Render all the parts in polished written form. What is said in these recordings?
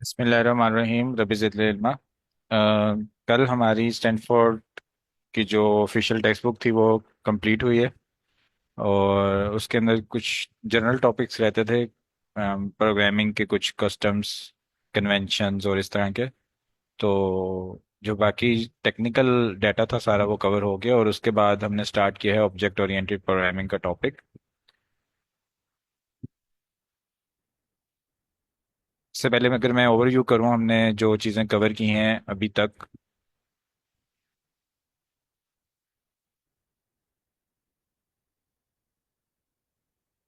बिस्मिल्लाहिर्रहमानिर्रहीम रबी ज़िदल इल्मा। कल हमारी स्टैनफोर्ड की जो ऑफिशियल टेक्स्ट बुक थी वो कंप्लीट हुई है। और उसके अंदर कुछ जनरल टॉपिक्स रहते थे, प्रोग्रामिंग के कुछ कस्टम्स, कन्वेंशंस और इस तरह के। तो जो बाकी टेक्निकल डाटा था सारा वो कवर हो गया, और उसके बाद हमने स्टार्ट किया है ऑब्जेक्ट ओरिएंटेड प्रोग्रामिंग का टॉपिक। इससे पहले अगर मैं ओवरव्यू करूं हमने जो चीज़ें कवर की हैं अभी तक,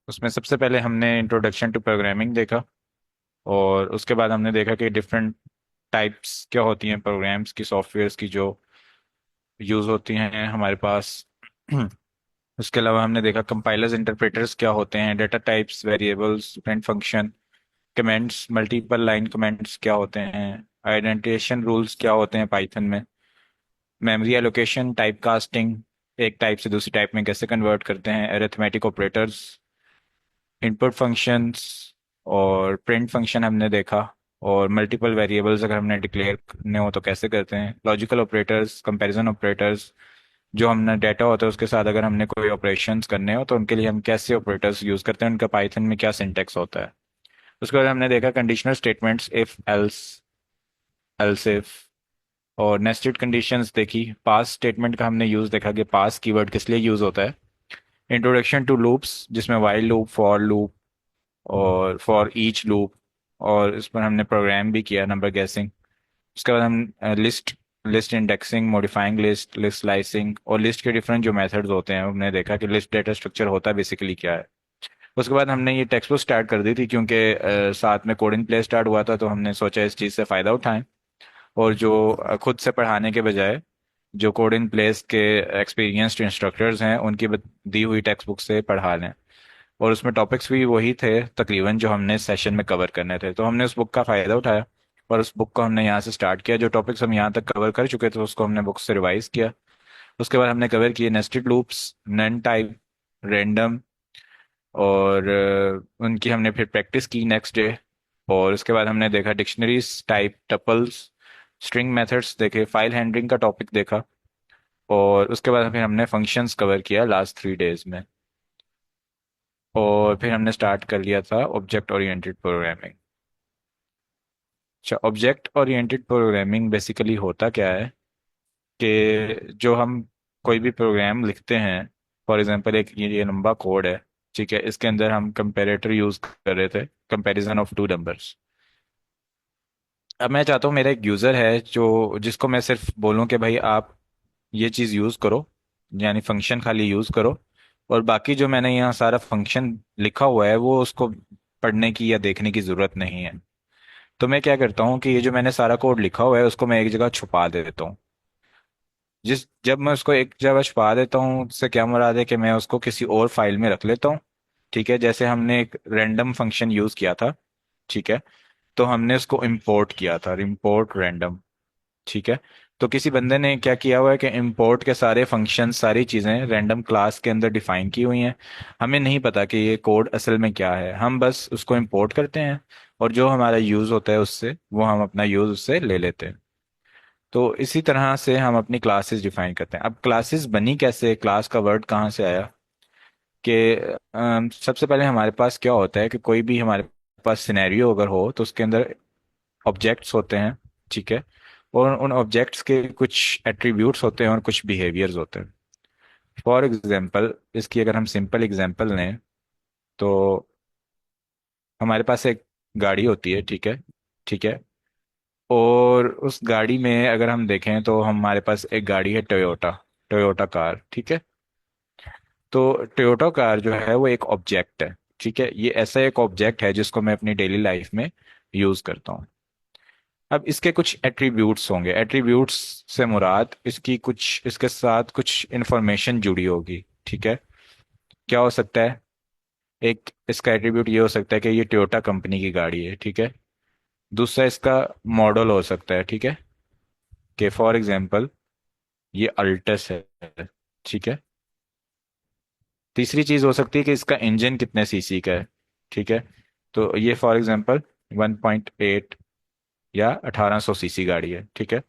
उसमें सबसे पहले हमने इंट्रोडक्शन टू प्रोग्रामिंग देखा। और उसके बाद हमने देखा कि डिफरेंट टाइप्स क्या होती हैं प्रोग्राम्स की, सॉफ्टवेयर्स की जो यूज़ होती हैं हमारे पास। उसके अलावा हमने देखा कंपाइलर्स इंटरप्रेटर्स क्या होते हैं, data types, variables, print function, comments, multiple line comments क्या होते हैं, आइडेंटिफिकेशन रूल्स क्या होते हैं पाइथन में, मेमोरी एलोकेशन, टाइप कास्टिंग, एक टाइप से दूसरी टाइप में कैसे कन्वर्ट करते हैं, अरिथमेटिक ऑपरेटर्स, इनपुट फंक्शंस और प्रिंट फंक्शन हमने देखा। और मल्टीपल वेरिएबल्स अगर हमने डिक्लेयर करने हो तो कैसे करते हैं, लॉजिकल ऑपरेटर्स, कंपैरिजन ऑपरेटर्स, जो हमने डाटा होता है उसके साथ अगर हमने कोई ऑपरेशंस करने हो तो उनके लिए हम कैसे ऑपरेटर्स यूज करते हैं, उनका पाइथन में क्या सिंटेक्स होता है। उसके बाद हमने देखा conditional statements, if else, else if और नेस्टेड कंडीशंस देखी। पास स्टेटमेंट का हमने यूज देखा कि पास कीवर्ड किस लिए यूज होता है। इंट्रोडक्शन टू लूप्स जिसमें वाइल लूप, फॉर लूप और फॉर ईच लूप, और इस पर हमने प्रोग्राम भी किया, नंबर गैसिंग। उसके बाद हम list, list indexing, modifying list, list slicing और लिस्ट के डिफरेंट जो मेथड्स होते हैं हमने देखा कि लिस्ट डेटा स्ट्रक्चर होता है बेसिकली क्या है। उसके बाद हमने ये टेक्स्ट बुक स्टार्ट कर दी थी क्योंकि साथ में कोडिंग प्ले स्टार्ट हुआ था, तो हमने सोचा इस चीज़ से फ़ायदा उठाएं और जो खुद से पढ़ाने के बजाय जो कोडिंग प्लेस के एक्सपीरियंस्ड इंस्ट्रक्टर्स हैं उनकी दी हुई टेक्स्ट बुक से पढ़ा लें। और उसमें टॉपिक्स भी वही थे तकरीबन जो हमने सेशन में कवर करने थे, तो हमने उस बुक का फ़ायदा उठाया और उस बुक को हमने यहाँ से स्टार्ट किया। जो टॉपिक्स हम यहाँ तक कवर कर चुके थे उसको हमने बुक से रिवाइज किया। उसके बाद हमने कवर किए nested loops, none type, random, और उनकी हमने फिर प्रैक्टिस की नेक्स्ट डे। और उसके बाद हमने देखा dictionaries, type, tuples, string methods देखे, फाइल हैंडलिंग का टॉपिक देखा। और उसके बाद फिर हमने फंक्शंस कवर किया लास्ट 3 डेज में। और फिर हमने स्टार्ट कर लिया था ऑब्जेक्ट ओरिएंटेड प्रोग्रामिंग। अच्छा, ऑब्जेक्ट ओरिएंटेड प्रोग्रामिंग बेसिकली होता क्या है कि जो हम कोई भी प्रोग्राम लिखते हैं, फॉर एग्जांपल एक ये लंबा कोड है, ठीक है, इसके अंदर हम कंपैरेटर यूज कर रहे थे, कंपैरिजन ऑफ टू नंबर्स। अब मैं चाहता हूँ मेरा एक यूज़र है जो जिसको मैं सिर्फ बोलूँ कि भाई आप ये चीज़ यूज़ करो, यानी फंक्शन खाली यूज़ करो, और बाकी जो मैंने यहाँ सारा फंक्शन लिखा हुआ है वो उसको पढ़ने की या देखने की ज़रूरत नहीं है। तो मैं क्या करता हूँ कि ये जो मैंने सारा कोड लिखा हुआ है उसको मैं एक जगह छुपा देता हूँ। जिस जब मैं उसको एक जगह छुपा देता हूँ उससे क्या मुराद है कि मैं उसको किसी और फाइल में रख लेता हूँ। ठीक है, जैसे हमने एक रैंडम फंक्शन यूज़ किया था, ठीक है, तो हमने उसको इम्पोर्ट किया था, इम्पोर्ट रैंडम। ठीक है, तो किसी बंदे ने क्या किया हुआ है कि इंपोर्ट के सारे फंक्शन, सारी चीज़ें रैंडम क्लास के अंदर डिफाइन की हुई हैं। हमें नहीं पता कि ये कोड असल में क्या है, हम बस उसको इंपोर्ट करते हैं और जो हमारा यूज़ होता है उससे वो हम अपना यूज़ उससे ले लेते हैं। तो इसी तरह से हम अपनी क्लासेस डिफाइन करते हैं। अब क्लासेस बनी कैसे, क्लास का वर्ड कहाँ से आया कि सबसे पहले हमारे पास क्या होता है कि कोई भी हमारे पास सिनेरियो अगर हो तो उसके अंदर ऑब्जेक्ट्स होते हैं, ठीक है, और उन ऑब्जेक्ट्स के कुछ एट्रीब्यूट्स होते हैं और कुछ बिहेवियर्स होते हैं। फॉर एग्जांपल, इसकी अगर हम सिंपल एग्जांपल लें तो हमारे पास एक गाड़ी होती है, ठीक है, ठीक है, और उस गाड़ी में अगर हम देखें तो हमारे पास एक गाड़ी है टोयोटा, टोयोटा कार, ठीक है। तो टोयोटा कार जो है वो एक ऑब्जेक्ट है, ठीक है, ये ऐसा एक ऑब्जेक्ट है जिसको मैं अपनी डेली लाइफ में यूज करता हूँ। अब इसके कुछ एट्रीब्यूट्स होंगे, एट्रीब्यूट्स से मुराद इसकी कुछ, इसके साथ कुछ इंफॉर्मेशन जुड़ी होगी, ठीक है। क्या हो सकता है, एक इसका एट्रीब्यूट ये हो सकता है कि ये टोयोटा कंपनी की गाड़ी है, ठीक है। दूसरा इसका मॉडल हो सकता है, ठीक है, कि फॉर एग्जांपल ये अल्टस है, ठीक है। तीसरी चीज हो सकती है कि इसका इंजन कितने सीसी का है, ठीक है, तो ये फॉर एग्जांपल 1.8 या 1800 सीसी गाड़ी है, ठीक है।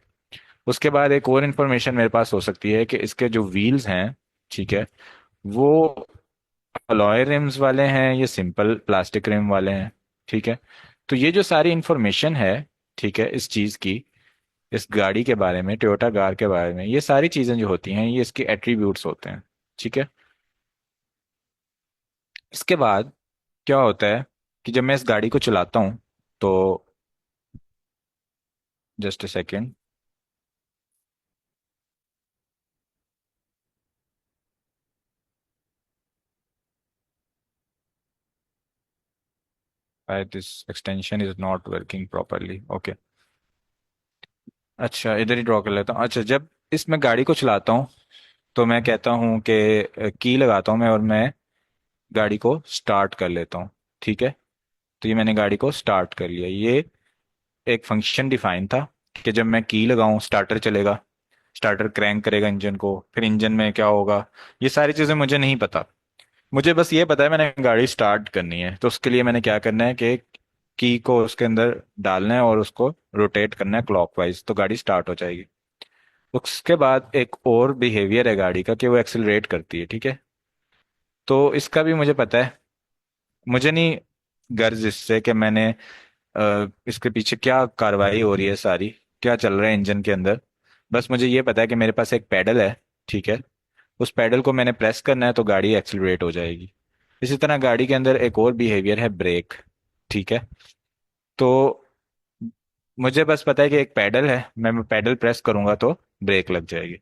उसके बाद एक और इन्फॉर्मेशन मेरे पास हो सकती है कि इसके जो व्हील्स हैं, ठीक है, वो अलॉय रिम्स वाले हैं या सिंपल प्लास्टिक रिम वाले हैं, ठीक है। तो ये जो सारी इंफॉर्मेशन है, ठीक है, इस चीज़ की, इस गाड़ी के बारे में, टोयोटा कार के बारे में, ये सारी चीज़ें जो होती हैं ये इसके एट्रीब्यूट्स होते हैं, ठीक है। इसके बाद क्या होता है कि जब मैं इस गाड़ी को चलाता हूँ तो, just a second, this extension is not working properly, okay. अच्छा, इधर ही ड्रॉ कर लेता हूँ। अच्छा, जब इसमें गाड़ी को चलाता हूँ तो मैं कहता हूँ कि की लगाता हूँ मैं, और मैं गाड़ी को स्टार्ट कर लेता हूँ, ठीक है। तो ये मैंने गाड़ी को स्टार्ट कर लिया। ये एक फंक्शन डिफाइन था कि जब मैं की लगाऊं स्टार्टर चलेगा, स्टार्टर क्रैंक करेगा इंजन को, फिर इंजन में क्या होगा, ये सारी चीज़ें मुझे नहीं पता। मुझे बस ये पता है मैंने गाड़ी स्टार्ट करनी है, तो उसके लिए मैंने क्या करना है कि की को उसके अंदर डालना है और उसको रोटेट करना है क्लॉकवाइज, तो गाड़ी स्टार्ट हो जाएगी। उसके बाद एक और बिहेवियर है गाड़ी का कि वो एक्सिलरेट करती है, ठीक है। तो इसका भी मुझे पता है। मुझे नहीं गर्ज इससे कि मैंने इसके पीछे क्या कार्रवाई हो रही है सारी, क्या चल रहा है इंजन के अंदर। बस मुझे ये पता है कि मेरे पास एक पैडल है, ठीक है। उस पैडल को मैंने प्रेस करना है तो गाड़ी एक्सिलरेट हो जाएगी। इसी तरह गाड़ी के अंदर एक और बिहेवियर है, ब्रेक, ठीक है। तो मुझे बस पता है कि एक पैडल है, मैं पैडल प्रेस करूंगा तो ब्रेक लग जाएगी।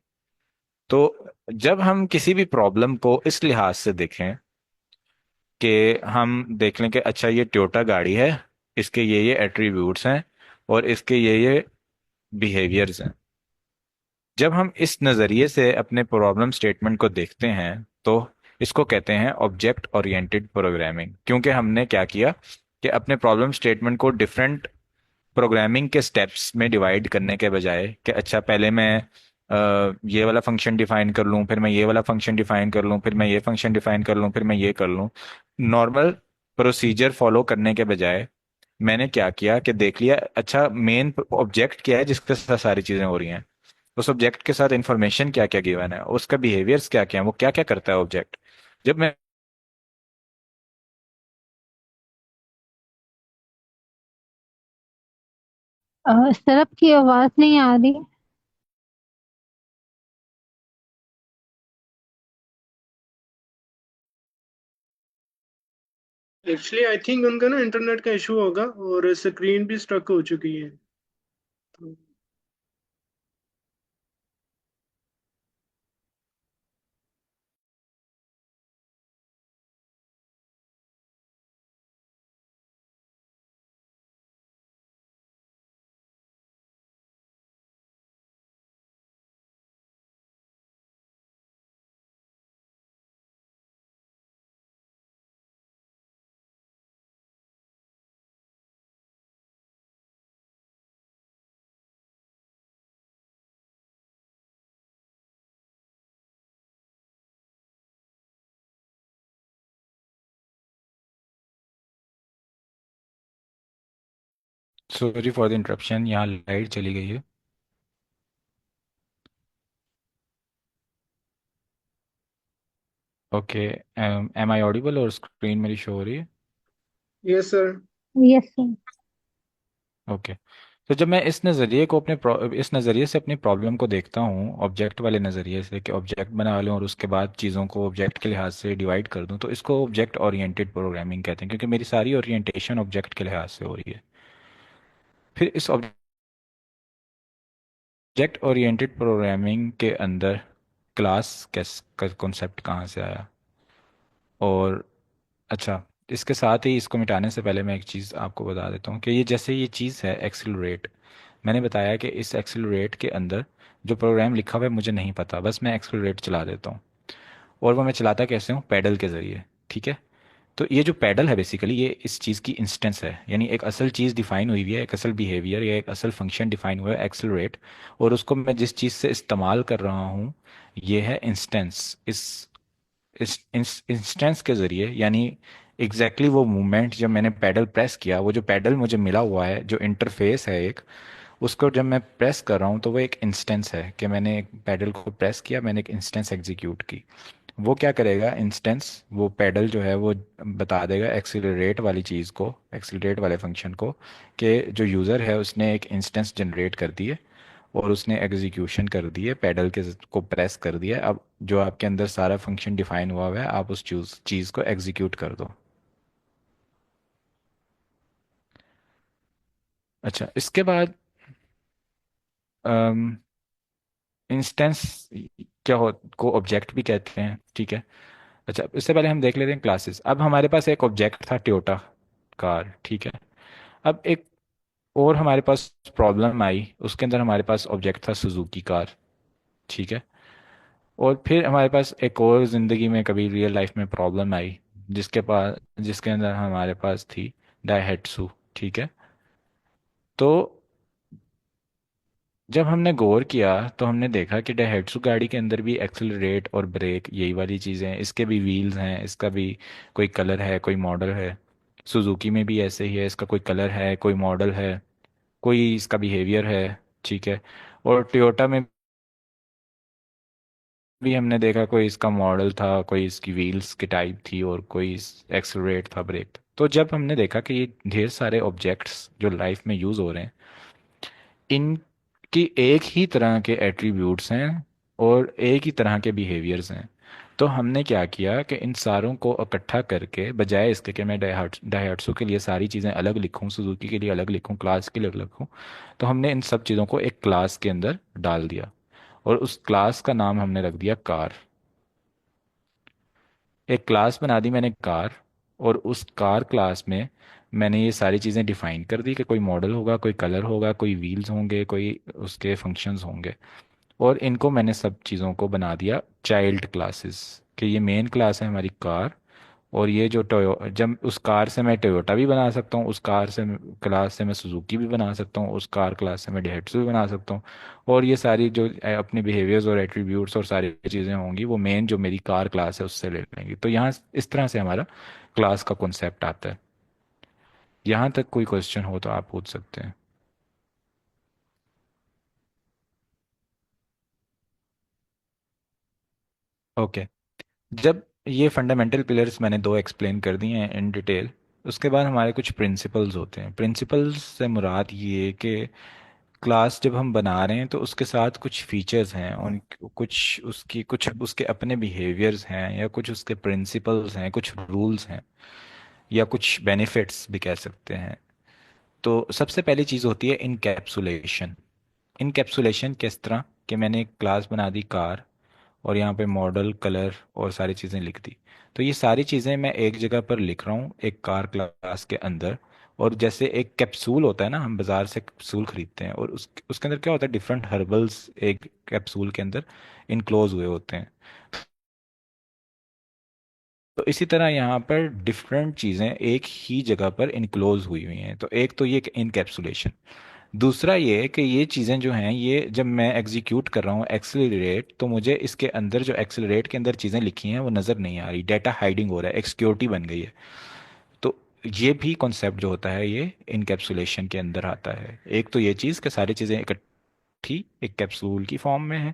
तो जब हम किसी भी प्रॉब्लम को इस लिहाज से देखें कि हम देख लें कि अच्छा ये टोयोटा गाड़ी है, इसके ये एट्रीब्यूट्स हैं और इसके ये बिहेवियर्स हैं। जब हम इस नज़रिए से अपने प्रॉब्लम स्टेटमेंट को देखते हैं तो इसको कहते हैं ऑब्जेक्ट ओरिएंटेड प्रोग्रामिंग, क्योंकि हमने क्या किया कि अपने प्रॉब्लम स्टेटमेंट को डिफरेंट प्रोग्रामिंग के स्टेप्स में डिवाइड करने के बजाय कि अच्छा पहले मैं ये वाला फंक्शन डिफाइन कर लूँ, फिर मैं ये वाला फंक्शन डिफाइन कर लूँ, फिर मैं ये फंक्शन डिफाइन कर लूँ, फिर मैं ये कर लूँ, नॉर्मल प्रोसीजर फॉलो करने के बजाय मैंने क्या किया कि देख लिया अच्छा मेन ऑब्जेक्ट क्या है जिसके साथ सारी चीजें हो रही हैं, उस ऑब्जेक्ट के साथ इंफॉर्मेशन क्या क्या गिवन है, उसका बिहेवियर्स क्या क्या है, वो क्या क्या करता है ऑब्जेक्ट। जब मैं सर आपकी आवाज नहीं आ रही। एक्चुअली आई थिंक उनका ना इंटरनेट का इशू होगा और स्क्रीन भी स्टक हो चुकी है। तो सॉरी फॉर द इंटरप्शन, यहाँ लाइट चली गई है। ओके, एम आई ऑडिबल और स्क्रीन मेरी शो हो रही है? Yes sir. Yes sir. Okay. तो जब मैं इस नज़रिए को इस नज़रिए से अपनी प्रॉब्लम को देखता हूँ ऑब्जेक्ट वाले नज़रिए से कि ऑब्जेक्ट बना लूँ और उसके बाद चीज़ों को ऑब्जेक्ट के लिहाज से डिवाइड कर दूँ, तो इसको ऑब्जेक्ट ओरिएंटेड प्रोग्रामिंग कहते हैं, क्योंकि मेरी सारी ओरिएंटेशन ऑब्जेक्ट के लिहाज से हो रही है। फिर इस ऑब्जेक्ट ओरिएंटेड प्रोग्रामिंग के अंदर क्लास कैस का कॉन्सेप्ट कहाँ से आया, और अच्छा, इसके साथ ही इसको मिटाने से पहले मैं एक चीज़ आपको बता देता हूँ कि ये जैसे ये चीज़ है एक्सिलरेट, मैंने बताया कि इस एक्सिलरेट के अंदर जो प्रोग्राम लिखा हुआ है मुझे नहीं पता, बस मैं एक्सिलरेट चला देता हूँ। और वो मैं चलाता कैसे हूँ, पैडल के ज़रिए, ठीक है। तो ये जो पैडल है बेसिकली ये इस चीज़ की इंस्टेंस है, यानी एक असल चीज़ डिफाइन हुई है, एक असल बिहेवियर या एक असल फंक्शन डिफाइन हुआ है एक्सिलरेट, और उसको मैं जिस चीज़ से इस्तेमाल कर रहा हूँ ये है इंस्टेंस। इस इंस्टेंस के ज़रिए, यानी एग्जैक्टली वो मूवमेंट जब मैंने पैडल प्रेस किया, वो जो पैडल मुझे मिला हुआ है, जो इंटरफेस है एक, उसको जब मैं प्रेस कर रहा हूँ तो वो एक इंस्टेंस है कि मैंने एक पैडल को प्रेस किया, मैंने एक इंस्टेंस एग्जीक्यूट की। वो क्या करेगा इंस्टेंस, वो पैडल जो है वो बता देगा एक्सीलरेट वाली चीज़ को, एक्सीलरेट वाले फंक्शन को, कि जो यूज़र है उसने एक इंस्टेंस जनरेट कर दी है और उसने एग्जीक्यूशन कर दी है, पैडल के को प्रेस कर दिया। अब जो आपके अंदर सारा फंक्शन डिफाइन हुआ हुआ है, आप उस चीज़ को एग्जीक्यूट कर दो। अच्छा, इसके बाद इंस्टेंस क्या हो को ऑब्जेक्ट भी कहते हैं, ठीक है। अच्छा, इससे पहले हम देख लेते हैं क्लासेस। अब हमारे पास एक ऑब्जेक्ट था टोयोटा कार, ठीक है। अब एक और हमारे पास प्रॉब्लम आई, उसके अंदर हमारे पास ऑब्जेक्ट था सुजुकी कार, ठीक है। और फिर हमारे पास एक और ज़िंदगी में कभी रियल लाइफ में प्रॉब्लम आई, जिसके अंदर हमारे पास थी डायहेट्सू, ठीक है। तो जब हमने गौर किया तो हमने देखा कि डायहेट्सू गाड़ी के अंदर भी एक्सेलरेट और ब्रेक यही वाली चीज़ें हैं, इसके भी व्हील्स हैं, इसका भी कोई कलर है, कोई मॉडल है। सुजुकी में भी ऐसे ही है, इसका कोई कलर है, कोई मॉडल है, कोई इसका बिहेवियर है, ठीक है। और टोयोटा में भी हमने देखा कोई इसका मॉडल था, कोई इसकी व्हील्स की टाइप थी, और कोई एक्सेलरेट था, ब्रेक था। तो जब हमने देखा कि ये ढेर सारे ऑब्जेक्ट्स जो लाइफ में यूज़ हो रहे हैं, इनकी एक ही तरह के एट्रीब्यूट्स हैं और एक ही तरह के बिहेवियर्स हैं, तो हमने क्या किया कि इन सारों को इकट्ठा करके, बजाय इसके कि मैं डायहाट्सो के लिए सारी चीज़ें अलग लिखूं, सुजुकी के लिए अलग लिखूं, क्लास के लिए अलग लिखूं, तो हमने इन सब चीज़ों को एक क्लास के अंदर डाल दिया। और उस क्लास का नाम हमने रख दिया कार। एक क्लास बना दी मैंने कार, और उस कार क्लास में मैंने ये सारी चीज़ें डिफाइन कर दी कि कोई मॉडल होगा, कोई कलर होगा, कोई व्हील्स होंगे, कोई उसके फंक्शंस होंगे। और इनको मैंने सब चीज़ों को बना दिया चाइल्ड क्लासेस, कि ये मेन क्लास है हमारी कार। और ये जो टोयो जब उस कार से मैं टोयोटा भी बना सकता हूँ, उस कार से क्लास से मैं सुजुकी भी बना सकता हूँ, उस कार क्लास से मैं डेट्सू भी बना सकता हूँ। और ये सारी जो अपने बिहेवियर्स और एट्रीब्यूट्स और सारी चीज़ें होंगी, वो मेन जो मेरी कार क्लास है उससे ले लेंगी। तो यहाँ इस तरह से हमारा क्लास का कॉन्सेप्ट आता है। यहाँ तक कोई क्वेश्चन हो तो आप पूछ सकते हैं। ओके। जब ये फंडामेंटल पिलर्स मैंने दो एक्सप्लेन कर दिए हैं इन डिटेल, उसके बाद हमारे कुछ प्रिंसिपल्स होते हैं। प्रिंसिपल्स से मुराद ये कि क्लास जब हम बना रहे हैं तो उसके साथ कुछ फीचर्स हैं, उन कुछ उसके अपने बिहेवियर्स हैं, या कुछ उसके प्रिंसिपल्स हैं, कुछ रूल्स हैं, या कुछ बेनिफिट्स भी कह सकते हैं। तो सबसे पहली चीज़ होती है इनकैप्सुलेशन। इनकैप्सुलेशन किस तरह कि मैंने एक क्लास बना दी कार, और यहाँ पे मॉडल, कलर और सारी चीज़ें लिख दी। तो ये सारी चीज़ें मैं एक जगह पर लिख रहा हूँ एक कार क्लास के अंदर। और जैसे एक कैप्सूल होता है ना, हम बाजार से कैप्सूल खरीदते हैं, और उसके अंदर क्या होता है, डिफरेंट हर्बल्स एक कैप्सूल के अंदर इनक्लोज हुए होते हैं। तो इसी तरह यहाँ पर डिफरेंट चीज़ें एक ही जगह पर इनक्लोज हुई हुई हैं। तो एक तो ये इनकैप्सुलेशन। दूसरा ये कि ये चीज़ें जो हैं, ये जब मैं एग्जीक्यूट कर रहा हूँ एक्सेलरेट, तो मुझे इसके अंदर जो एक्सेलरेट के अंदर चीज़ें लिखी हैं वो नज़र नहीं आ रही, डाटा हाइडिंग हो रहा है, एक सिक्योरिटी बन गई है। तो ये भी कॉन्सेप्ट जो होता है ये इनकैप्सुलेशन के अंदर आता है। एक तो ये चीज़ कि सारी चीज़ें इकट्ठी एक कैप्सूल की फॉर्म में है,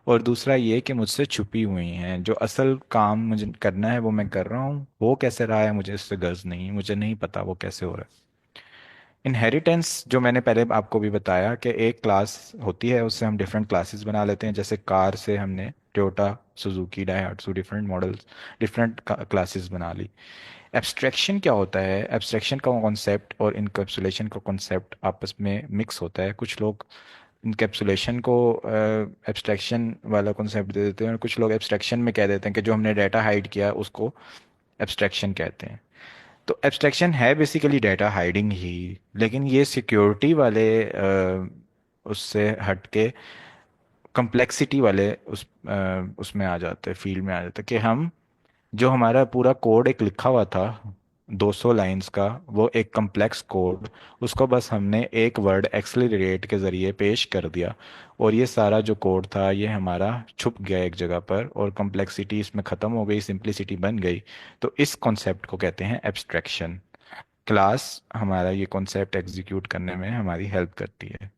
और दूसरा ये कि मुझसे छुपी हुई हैं, जो असल काम मुझे करना है वो मैं कर रहा हूँ, वो कैसे रहा है मुझे इससे गर्ज नहीं, मुझे नहीं पता वो कैसे हो रहा है। इनहेरिटेंस जो मैंने पहले आपको भी बताया कि एक क्लास होती है, उससे हम डिफरेंट क्लासेस बना लेते हैं। जैसे कार से हमने Toyota, Suzuki, Daihatsu, different models, different classes बना ली। एब्स्ट्रैक्शन क्या होता है? एब्स्ट्रैक्शन का कॉन्सेप्ट और इनकैप्सुलेशन का कॉन्सेप्ट आपस में मिक्स होता है। कुछ लोग इनकैप्सुलेशन को एब्स्ट्रैक्शन वाला कॉन्सेप्ट दे देते हैं, और कुछ लोग एब्स्ट्रैक्शन में कह देते हैं कि जो हमने डाटा हाइड किया उसको एब्स्ट्रैक्शन कहते हैं। तो एब्स्ट्रैक्शन है बेसिकली डाटा हाइडिंग ही, लेकिन ये सिक्योरिटी वाले उससे हट के कम्प्लेक्सिटी वाले उसमें आ जाते हैं, फील्ड में आ जाते हैं, कि हम जो हमारा पूरा कोड एक लिखा हुआ था, 200 लाइंस का वो एक कम्प्लेक्स कोड, उसको बस हमने एक वर्ड एक्सेलरेट के ज़रिए पेश कर दिया, और ये सारा जो कोड था ये हमारा छुप गया एक जगह पर, और कॉम्प्लेक्सिटी इसमें ख़त्म हो गई, सिंप्लिसिटी बन गई। तो इस कॉन्सेप्ट को कहते हैं एब्स्ट्रैक्शन। क्लास हमारा ये कॉन्सेप्ट एग्जीक्यूट करने में हमारी हेल्प करती है।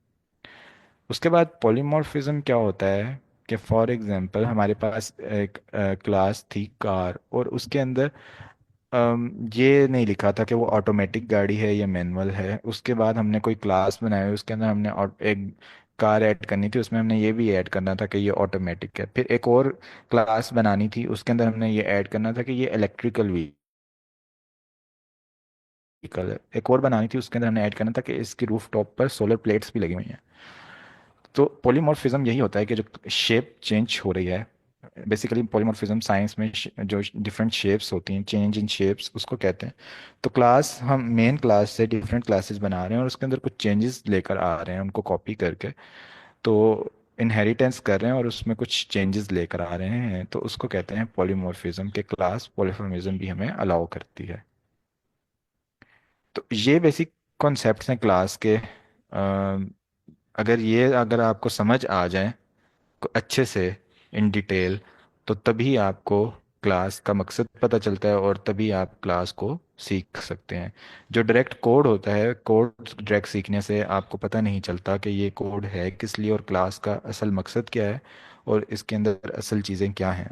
उसके बाद पॉलीमॉर्फिज्म क्या होता है कि फॉर एग्जांपल हमारे पास एक क्लास थी कार, और उसके अंदर ये नहीं लिखा था कि वो ऑटोमेटिक गाड़ी है या मैनुअल है। उसके बाद हमने कोई क्लास बनाई, उसके अंदर हमने एक कार ऐड करनी थी, उसमें हमने ये भी ऐड करना था कि ये ऑटोमेटिक है। फिर एक और क्लास बनानी थी, उसके अंदर हमने ये ऐड करना था कि ये इलेक्ट्रिकल व्हीकल है। एक और बनानी थी, उसके अंदर हमने ऐड करना था कि इसकी रूफ टॉप पर सोलर प्लेट्स भी लगी हुई हैं। तो पॉलीमॉर्फिज्म यही होता है कि जो शेप चेंज हो रही है, बेसिकली पॉलीमॉर्फिज्म साइंस में जो डिफरेंट शेप्स होती हैं, चेंज इन शेप्स, उसको कहते हैं। तो क्लास, हम मेन क्लास से डिफरेंट क्लासेस बना रहे हैं और उसके अंदर कुछ चेंजेस लेकर आ रहे हैं उनको कॉपी करके। तो इनहेरिटेंस कर रहे हैं और उसमें कुछ चेंजेस लेकर आ रहे हैं, तो उसको कहते हैं पॉलीमॉर्फिज्म। के क्लास पॉलीमॉर्फिज्म भी हमें अलाउ करती है। तो ये बेसिक कॉन्सेप्ट्स हैं क्लास के। अगर आपको समझ आ जाए अच्छे से, इन डिटेल, तो तभी आपको क्लास का मकसद पता चलता है और तभी आप क्लास को सीख सकते हैं। जो डायरेक्ट कोड होता है, कोड डायरेक्ट सीखने से आपको पता नहीं चलता कि ये कोड है किस लिए और क्लास का असल मकसद क्या है और इसके अंदर असल चीज़ें क्या हैं।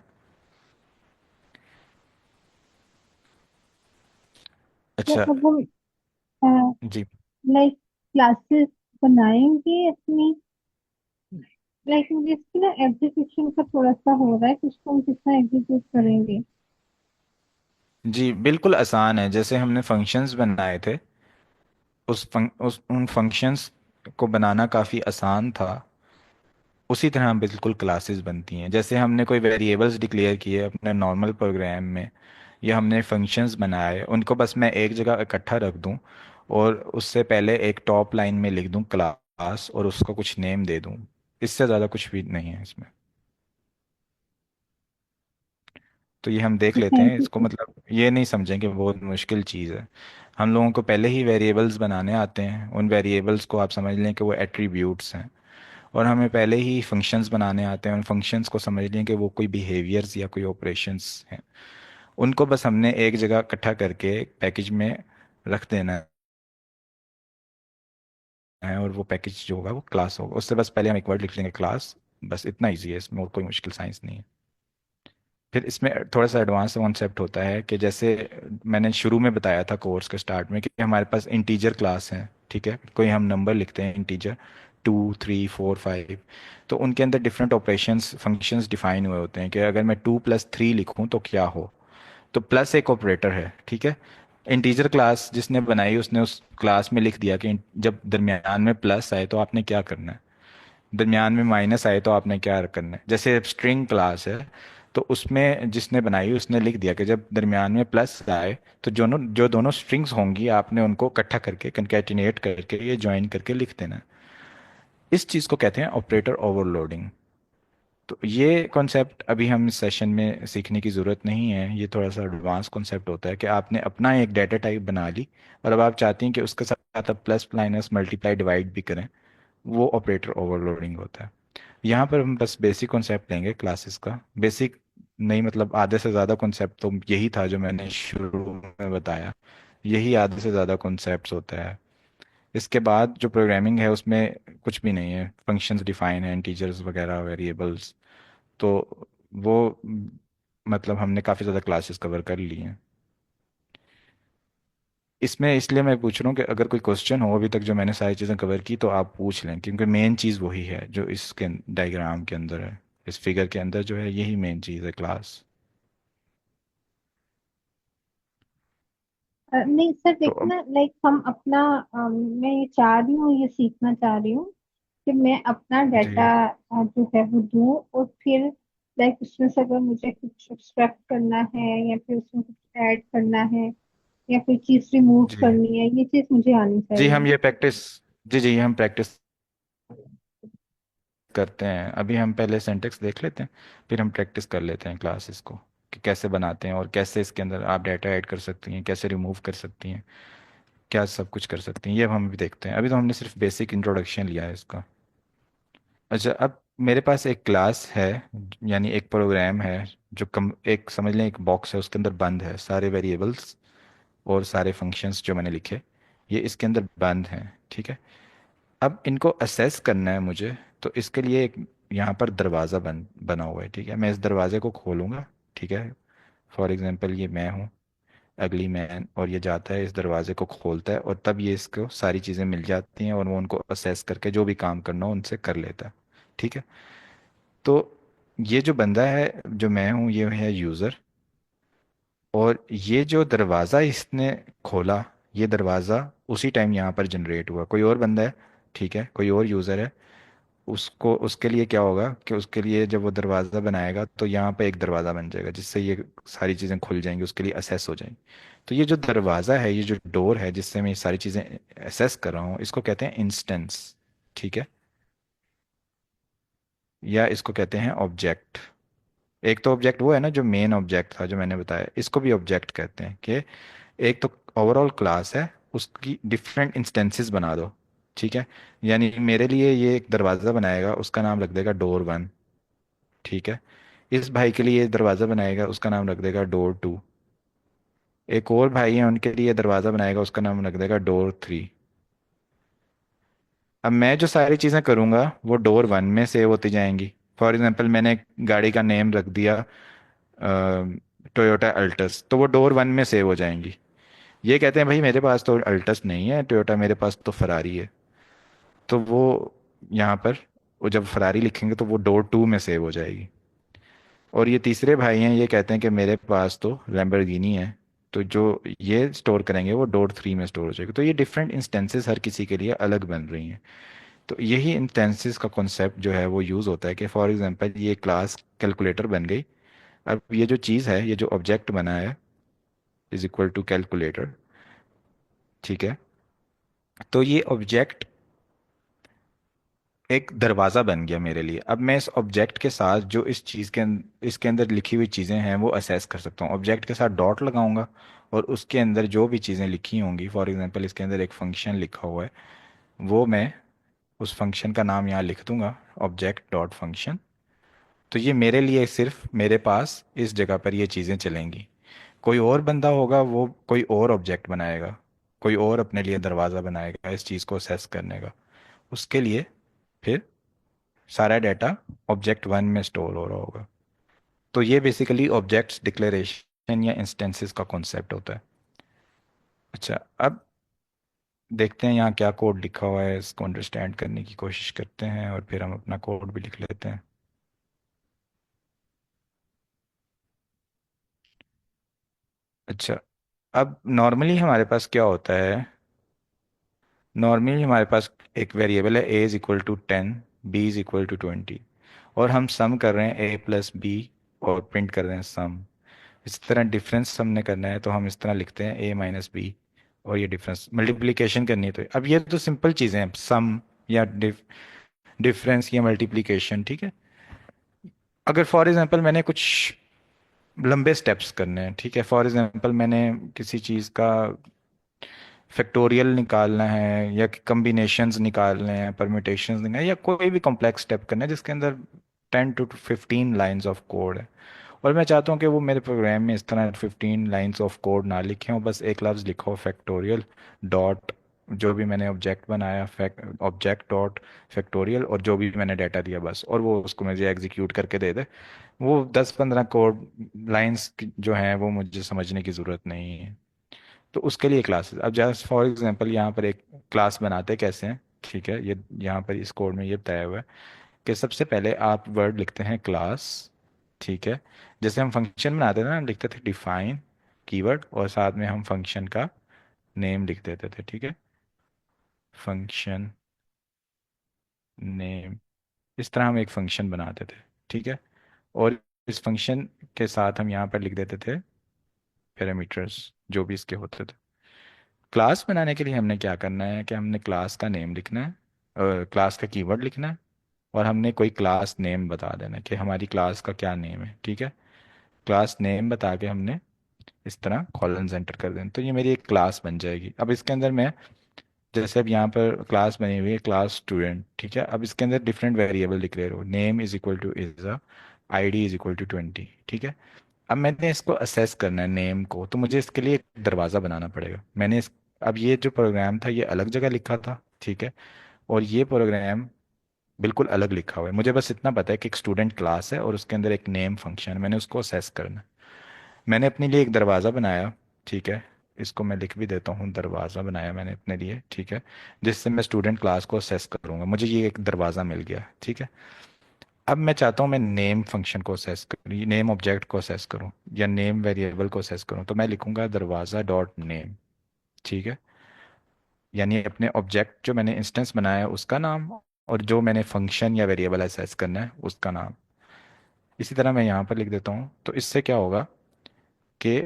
तो अच्छा। अब हम जी। लाइक क्लासेस बनाएंगे अपनी, लाइक मुझे इसकी ना एग्जीक्यूशन का थोड़ा सा हो रहा है कि उसको हम कितना एग्जीक्यूट करेंगे। जी बिल्कुल आसान है। जैसे हमने फंक्शंस बनाए थे, उन फंक्शंस को बनाना काफ़ी आसान था, उसी तरह बिल्कुल क्लासेस बनती हैं। जैसे हमने कोई वेरिएबल्स डिक्लेयर किए अपने नॉर्मल प्रोग्राम में, या हमने फंक्शंस बनाए, उनको बस मैं एक जगह इकट्ठा रख दूं और उससे पहले एक टॉप लाइन में लिख दूं क्लास और उसको कुछ नेम दे दूं, इससे ज़्यादा कुछ भी नहीं है इसमें। तो ये हम देख लेते हैं थैंक इसको, यू। मतलब ये नहीं समझें कि बहुत मुश्किल चीज़ है। हम लोगों को पहले ही वेरिएबल्स बनाने आते हैं, उन वेरिएबल्स को आप समझ लें कि वो एट्रीब्यूट्स हैं। और हमें पहले ही फंक्शंस बनाने आते हैं, उन फंक्शंस को समझ लें कि वो कोई बिहेवियर्स या कोई ऑपरेशंस हैं। उनको बस हमने एक जगह इकट्ठा करके एक पैकेज में रख देना है, और वो पैकेज जो होगा वो क्लास होगा। उससे बस पहले हम एक वर्ड लिख लेंगे क्लास, बस इतना इजी है, इसमें और कोई मुश्किल साइंस नहीं है। फिर इसमें थोड़ा सा एडवांस कॉन्सेप्ट होता है कि जैसे मैंने शुरू में बताया था कोर्स के स्टार्ट में कि हमारे पास इंटीजर क्लास है, ठीक है, कोई हम नंबर लिखते हैं इंटीजर, 2 3 4 5, तो उनके अंदर डिफरेंट ऑपरेशंस फंक्शंस डिफाइन हुए होते हैं कि अगर मैं 2+3 लिखूं तो क्या हो। तो प्लस एक ऑपरेटर है, ठीक है। इंटीजर क्लास जिसने बनाई उसने उस क्लास में लिख दिया कि जब दरमियान में प्लस आए तो आपने क्या करना है, दरमियान में माइनस आए तो आपने क्या करना है। जैसे स्ट्रिंग क्लास है, तो उसमें जिसने बनाई उसने लिख दिया कि जब दरमियान में प्लस आए तो जो दोनों स्ट्रिंग्स होंगी आपने उनको इकट्ठा करके कंकैटिनेट करके ये ज्वाइन करके लिख देना है। इस चीज़ को कहते हैं ऑपरेटर ओवरलोडिंग। तो ये कॉन्सेप्ट अभी हम इस सेशन में सीखने की ज़रूरत नहीं है, ये थोड़ा सा एडवांस कॉन्सेप्ट होता है कि आपने अपना एक डाटा टाइप बना ली और अब आप चाहती हैं कि उसके साथ आप प्लस माइनस मल्टीप्लाई डिवाइड भी करें, वो ऑपरेटर ओवरलोडिंग होता है। यहाँ पर हम बस बेसिक कॉन्सेप्ट लेंगे क्लासेस का, बेसिक नहीं मतलब आधे से ज़्यादा कॉन्सेप्ट तो यही था जो मैंने शुरू में बताया, यही आधे से ज़्यादा कॉन्सेप्ट्स होता है। इसके बाद जो प्रोग्रामिंग है उसमें कुछ भी नहीं है, फंक्शंस डिफाइन है, इंटीजर्स वगैरह, वेरिएबल्स। तो वो मतलब हमने काफ़ी ज़्यादा क्लासेस कवर कर ली हैं इसमें। इसलिए मैं पूछ रहा हूँ कि अगर कोई क्वेश्चन हो अभी तक जो मैंने सारी चीज़ें कवर की तो आप पूछ लें, क्योंकि मेन चीज़ वही है जो इसके डायग्राम के अंदर है, इस फिगर के अंदर जो है यही मेन चीज़ है क्लास। नहीं सर, तो देखो अब ना, लाइक हम अपना मैं ये चाह रही हूँ, ये सीखना चाह रही हूँ कि मैं अपना डाटा जी जो है वो दूँ, और फिर लाइक उसमें से अगर मुझे कुछ एक्सट्रैक्ट करना है या फिर उसमें कुछ ऐड करना है या फिर चीज रिमूव जी करनी है, ये चीज मुझे आनी जी हम चाहिए। ये प्रैक्टिस जी हम प्रैक्टिस करते हैं। अभी हम पहले सिंटेक्स देख लेते हैं, फिर हम प्रैक्टिस कर लेते हैं क्लासेस को। कि कैसे बनाते हैं और कैसे इसके अंदर आप डाटा ऐड कर सकती हैं, कैसे रिमूव कर सकती हैं, क्या सब कुछ कर सकती हैं, ये हम भी देखते हैं। अभी तो हमने सिर्फ बेसिक इंट्रोडक्शन लिया है इसका। अच्छा, अब मेरे पास एक क्लास है, यानी एक प्रोग्राम है जो कम एक समझ लें एक बॉक्स है, उसके अंदर बंद है सारे वेरिएबल्स और सारे फंक्शंस जो मैंने लिखे, ये इसके अंदर बंद हैं, ठीक है। अब इनको असेस करना है मुझे, तो इसके लिए एक यहाँ पर दरवाज़ा बना हुआ है, ठीक है। मैं इस दरवाजे को खोलूँगा, ठीक है। फॉर एग्जांपल ये मैं हूँ, अगली मैन, और ये जाता है इस दरवाजे को खोलता है, और तब ये इसको सारी चीज़ें मिल जाती हैं और वो उनको असेस करके जो भी काम करना हो उनसे कर लेता है, ठीक है। तो ये जो बंदा है जो मैं हूँ, ये है यूज़र, और ये जो दरवाज़ा इसने खोला, ये दरवाज़ा उसी टाइम यहाँ पर जनरेट हुआ, कोई और बंदा है, ठीक है, कोई और यूज़र है। उसको उसके लिए क्या होगा कि उसके लिए जब वो दरवाज़ा बनाएगा तो यहाँ पे एक दरवाज़ा बन जाएगा जिससे ये सारी चीज़ें खुल जाएंगी, उसके लिए असेस हो जाएंगी। तो ये जो दरवाज़ा है, ये जो डोर है जिससे मैं ये सारी चीज़ें असेस कर रहा हूँ, इसको कहते हैं इंस्टेंस, ठीक है, या इसको कहते हैं ऑब्जेक्ट। एक तो ऑब्जेक्ट वो है ना जो मेन ऑब्जेक्ट था जो मैंने बताया, इसको भी ऑब्जेक्ट कहते हैं। कि एक तो ओवरऑल क्लास है, उसकी डिफरेंट इंस्टेंसेस बना दो, ठीक है। यानी मेरे लिए ये एक दरवाज़ा बनाएगा, उसका नाम रख देगा डोर 1, ठीक है। इस भाई के लिए दरवाज़ा बनाएगा, उसका नाम रख देगा डोर 2। एक और भाई है, उनके लिए दरवाज़ा बनाएगा, उसका नाम रख देगा डोर 3। अब मैं जो सारी चीज़ें करूँगा वो डोर 1 में सेव होती जाएंगी। फॉर एग्जांपल मैंने गाड़ी का नेम रख दिया टोयोटा अल्टस, तो वो डोर 1 में सेव हो जाएंगी। ये कहते हैं भाई मेरे पास तो अल्टस नहीं है टोयोटा, मेरे पास तो फरारी है, तो वो यहाँ पर वो जब फरारी लिखेंगे तो वो डोर 2 में सेव हो जाएगी। और ये तीसरे भाई हैं, ये कहते हैं कि मेरे पास तो लैम्बोर्गिनी है, तो जो ये स्टोर करेंगे वो डोर 3 में स्टोर हो जाएगी। तो ये डिफरेंट इंस्टेंसेस हर किसी के लिए अलग बन रही हैं। तो यही इंस्टेंसेस का कॉन्सेप्ट जो है वो यूज़ होता है कि फॉर एग्जांपल ये क्लास कैलकुलेटर बन गई। अब ये जो चीज़ है, ये जो ऑब्जेक्ट बना है इज इक्वल टू कैलकुलेटर, ठीक है। तो ये ऑब्जेक्ट एक दरवाज़ा बन गया मेरे लिए। अब मैं इस ऑब्जेक्ट के साथ जो इस चीज़ के इसके अंदर लिखी हुई चीज़ें हैं वो असेस कर सकता हूँ। ऑब्जेक्ट के साथ डॉट लगाऊंगा और उसके अंदर जो भी चीज़ें लिखी होंगी, फॉर एग्जांपल इसके अंदर एक फंक्शन लिखा हुआ है, वो मैं उस फंक्शन का नाम यहाँ लिख दूंगा, ऑब्जेक्ट डॉट फंक्शन। तो ये मेरे लिए सिर्फ मेरे पास इस जगह पर ये चीज़ें चलेंगी। कोई और बंदा होगा वो कोई और ऑब्जेक्ट बनाएगा, कोई और अपने लिए दरवाज़ा बनाएगा इस चीज़ को असेस करने का। उसके लिए फिर सारा डाटा ऑब्जेक्ट 1 में स्टोर हो रहा होगा। तो ये बेसिकली ऑब्जेक्ट्स डिक्लेरेशन या इंस्टेंसेस का कॉन्सेप्ट होता है। अच्छा, अब देखते हैं यहाँ क्या कोड लिखा हुआ है, इसको अंडरस्टैंड करने की कोशिश करते हैं और फिर हम अपना कोड भी लिख लेते हैं। अच्छा, अब नॉर्मली हमारे पास क्या होता है, नॉर्मली हमारे पास एक वेरिएबल है a is equal to 10, b is equal to 20, और हम सम कर रहे हैं a प्लस बी और प्रिंट कर रहे हैं सम। इस तरह डिफरेंस हमने करना है तो हम इस तरह लिखते हैं a-b, और ये डिफरेंस मल्टीप्लिकेशन करनी है। तो अब ये तो सिंपल चीज़ें हैं, सम या डिफरेंस या मल्टीप्लिकेशन, ठीक है। अगर फॉर एग्जांपल मैंने कुछ लंबे स्टेप्स करने हैं, ठीक है, फॉर एग्जांपल मैंने किसी चीज़ का फैक्टोरियल निकालना है या कम्बिनेशंस निकालने हैं, परम्यूटेशंस निकालना है, या कोई भी कॉम्प्लेक्स स्टेप करना है जिसके अंदर 10 to 15 लाइंस ऑफ कोड है, और मैं चाहता हूँ कि वो मेरे प्रोग्राम में इस तरह 15 लाइंस ऑफ कोड ना लिखे हो, बस एक लफ्ज़ लिखो फैक्टोरियल डॉट जो भी मैंने ऑब्जेक्ट बनाया, ऑब्जेक्ट डॉट फैक्टोरियल, और जो भी मैंने डाटा दिया बस, और वो उसको मुझे एग्जीक्यूट करके दे दे। वो 10-15 कोड लाइंस जो हैं वो मुझे समझने की ज़रूरत नहीं है। तो उसके लिए क्लासेस, अब जस्ट फॉर एग्जांपल यहाँ पर एक क्लास बनाते कैसे हैं, ठीक है। ये यहाँ पर इस कोड में ये बताया हुआ है कि सबसे पहले आप वर्ड लिखते हैं क्लास, ठीक है। जैसे हम फंक्शन बनाते थे ना, हम लिखते थे डिफाइन कीवर्ड और साथ में हम फंक्शन का नेम लिख देते थे, ठीक है। फंक्शन नेम, इस तरह हम एक फंक्शन बनाते थे, ठीक है। और इस फंक्शन के साथ हम यहाँ पर लिख देते थे पैरामीटर्स जो भी इसके होते थे। क्लास बनाने के लिए हमने क्या करना है कि हमने क्लास का नेम लिखना है, क्लास का कीवर्ड लिखना है, और हमने कोई क्लास नेम बता देना है कि हमारी क्लास का क्या नेम है, ठीक है। क्लास नेम बता के हमने इस तरह कॉलम्स एंटर कर दें, तो ये मेरी एक क्लास बन जाएगी। अब इसके अंदर मैं, जैसे अब यहाँ पर क्लास बनी हुई है क्लास स्टूडेंट, ठीक है, अब इसके अंदर डिफरेंट वेरिएबल डिक्लेयर हो, name is equal to is ID is equal to 20, ठीक है। अब मैंने इसको असेस करना है नेम को, तो मुझे इसके लिए एक दरवाज़ा बनाना पड़ेगा। अब ये जो प्रोग्राम था ये अलग जगह लिखा था, ठीक है, और ये प्रोग्राम बिल्कुल अलग लिखा हुआ है। मुझे बस इतना पता है कि एक स्टूडेंट क्लास है और उसके अंदर एक नेम फंक्शन है, मैंने उसको असेस करना है। मैंने अपने लिए एक दरवाज़ा बनाया, ठीक है, इसको मैं लिख भी देता हूँ, दरवाज़ा बनाया मैंने अपने लिए, ठीक है, जिससे मैं स्टूडेंट क्लास को असेस करूँगा। मुझे ये एक दरवाज़ा मिल गया, ठीक है। अब मैं चाहता हूँ मैं नेम फंक्शन को असेस करूँ, नेम ऑब्जेक्ट को असेस करूँ या नेम वेरिएबल को असेस करूँ, तो मैं लिखूंगा दरवाज़ा डॉट नेम, ठीक है, यानी अपने ऑब्जेक्ट जो मैंने इंस्टेंस बनाया है उसका नाम, और जो मैंने फंक्शन या वेरिएबल असेस करना है उसका नाम। इसी तरह मैं यहाँ पर लिख देता हूँ, तो इससे क्या होगा कि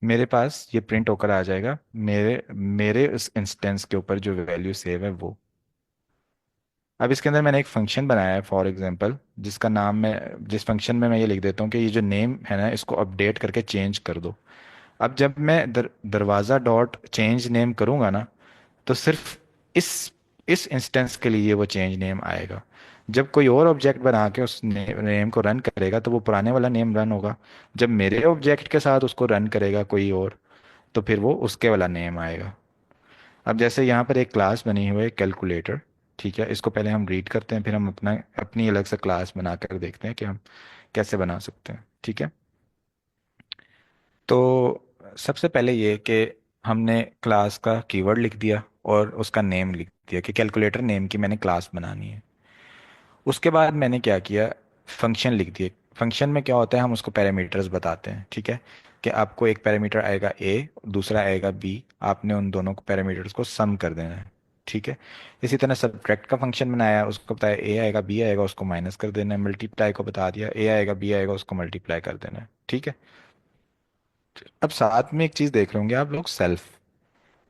मेरे पास ये प्रिंट होकर आ जाएगा, मेरे मेरे उस इंस्टेंस के ऊपर जो वैल्यू सेव है वो। अब इसके अंदर मैंने एक फंक्शन बनाया है फॉर एग्जांपल, जिसका नाम मैं, जिस फंक्शन में मैं ये लिख देता हूँ कि ये जो नेम है ना इसको अपडेट करके चेंज कर दो। अब जब मैं दरवाज़ा डॉट चेंज नेम करूँगा ना, तो सिर्फ इस इस इंस्टेंस के लिए वो चेंज नेम आएगा। जब कोई और ऑब्जेक्ट बना के उस नेम को रन करेगा तो वो पुराने वाला नेम रन होगा। जब मेरे ऑब्जेक्ट के साथ उसको रन करेगा कोई और, तो फिर वो उसके वाला नेम आएगा। अब जैसे यहाँ पर एक क्लास बनी हुई है कैलकुलेटर, ठीक है, इसको पहले हम रीड करते हैं, फिर हम अपनी अलग से क्लास बना कर देखते हैं कि हम कैसे बना सकते हैं, ठीक है। तो सबसे पहले ये कि हमने क्लास का कीवर्ड लिख दिया और उसका नेम लिख दिया कि कैलकुलेटर नेम की मैंने क्लास बनानी है। उसके बाद मैंने क्या किया, फंक्शन लिख दिए। फंक्शन में क्या होता है, हम उसको पैरामीटर्स बताते हैं, ठीक है, कि आपको एक पैरामीटर आएगा ए, दूसरा आएगा बी, आपने उन दोनों को पैरामीटर्स को सम कर देना है, ठीक है। इसी तरह सब्ट्रैक्ट का फंक्शन बनाया, उसको बताया ए आएगा बी आएगा उसको माइनस कर देना है। मल्टीप्लाई को बता दिया, ए आएगा बी आएगा उसको मल्टीप्लाई कर देना है, ठीक है। अब साथ में एक चीज़ देख रहे होंगे आप लोग, सेल्फ।